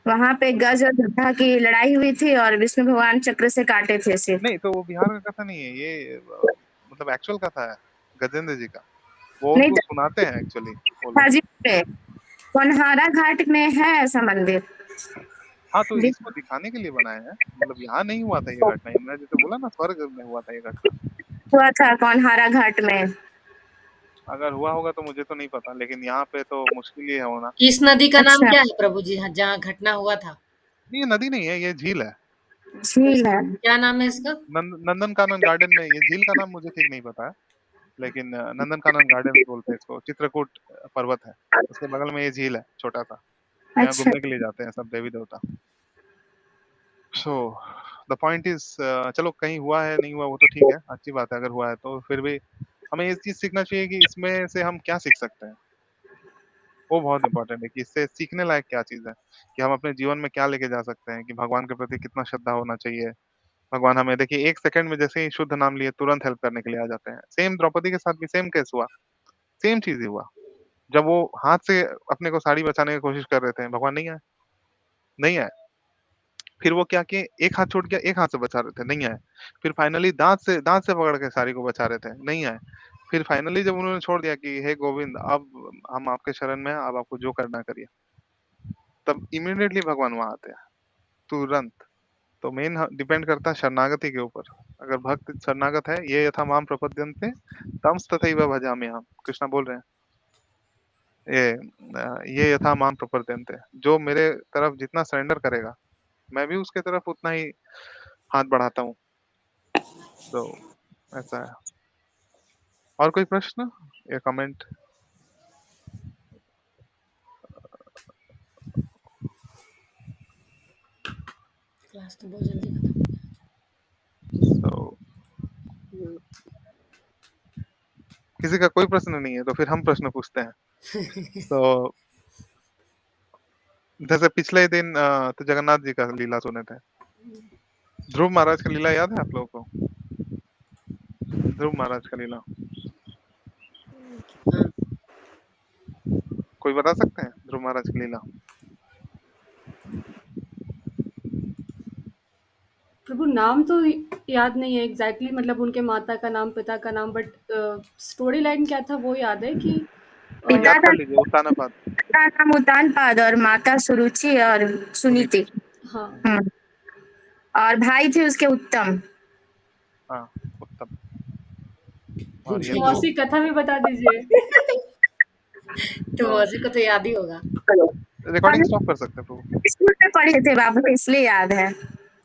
वहां पे अच्छा, गज और गधा की लड़ाई हुई थी और विष्णु भगवान चक्र से काटे थे सिर। नहीं तो वो बिहार का कथा नहीं है ये, मतलब एक्चुअल कथा है गजेंद्र जी का। वो नहीं उनको तो सुनाते हैं एक्चुअली वो लोग। हाजीपुर में कौनहारा घाट में है ऐसा मंदिर। हाँ, तो इसको दिखाने के लिए बनाए हैं, मतलब यहाँ नहीं हुआ था ये घटना। मैं जैसे बोला ना, स्वर्ग में हुआ था ये घटना। हुआ था कौनहारा घाट में। अगर हुआ होगा तो मुझे तो नहीं पता, लेकिन यहाँ पे तो मुश्किल ही है होना। इस नदी का नाम अच्छा, क्या है प्रभु जी, जहाँ घटना हुआ था? ये नदी नहीं है, ये झील है। झील है। क्या नाम है इसका? नंदन कानन गार्डन में, ये झील का नाम मुझे ठीक नहीं पता है, लेकिन नंदन कानन गार्डन बोलते हैं इसको। चित्रकूट पर्वत है, उसके बगल में ये झील है छोटा सा, यहाँ अच्छा, घूमने के लिए जाते हैं सब देवी देवता। सो द पॉइंट इज, चलो कहीं हुआ है नहीं हुआ वो तो ठीक है, अच्छी बात है। अगर हुआ है तो फिर भी हमें ये चीज सीखना चाहिए कि इसमें से हम क्या सीख सकते हैं। वो बहुत इंपॉर्टेंट है कि इससे सीखने लायक क्या चीज है, कि हम अपने जीवन में क्या लेके जा सकते हैं, कि भगवान के प्रति कितना श्रद्धा होना चाहिए। भगवान हमें देखिए एक सेकंड में जैसे ही शुद्ध नाम लिए तुरंत हेल्प करने के लिए आ जाते हैं। सेम द्रौपदी के साथ भी सेम केस हुआ, सेम चीज ही हुआ। जब वो हाथ से अपने को साड़ी बचाने की कोशिश कर रहे थे, भगवान नहीं आए, नहीं आए। फिर वो क्या किए, एक हाथ छोड़ के एक हाथ से बचा रहे थे, नहीं आए। फिर फाइनली दांत से पकड़ के साड़ी को बचा रहे थे, नहीं आए। फिर फाइनली जब उन्होंने छोड़ दिया कि हे गोविंद, अब हम आपके शरण में हैं, अब आपको जो करना है करिए, तब इमीडिएटली भगवान वहां आते हैं, तुरंत। तो मेन डिपेंड करता है शरणागति के ऊपर। अगर भक्त शरणागत है, ये यथा माम प्रपद्यन्ते तम तथैव भजामि हम, कृष्णा बोल रहे हैं। ये यथा माम प्रपद्यन्ते, जो मेरे तरफ जितना सरेंडर करेगा, मैं भी उसके तरफ उतना ही हाथ बढ़ाता हूँ। तो ऐसा है। और कोई प्रश्न या कमेंट? क्लास तो बहुत जल्दी खत्म। तो किसी का कोई प्रश्न नहीं है तो फिर हम प्रश्न पूछते हैं। तो जैसे पिछले दिन तो जगन्नाथ जी का लीला सुने थे। ध्रुव महाराज का लीला याद है आप लोगों को? ध्रुव महाराज का लीला हाँ। कोई बता सकते हैं? ध्रुव महाराज की लीला? प्रभु नाम तो याद नहीं है एग्जैक्टली, मतलब उनके माता का नाम, पिता का नाम, बट स्टोरी लाइन क्या था वो याद है कि पिता याद का कर लीजिए, उत्तानपाद। नाम उतानपाद और माता सुरुचि और सुनीति। हाँ हम्म। और भाई थे उसके उत्तम। हाँ, उत्तम। और ये दो मौसी कथा भी बता दीजिए। तो मौसी को तो याद ही होगा। रिकॉर्डिंग स्टॉप कर सकते हैं प्रभु। स्कूल में पढ़े थे बाबू, इसलिए याद है।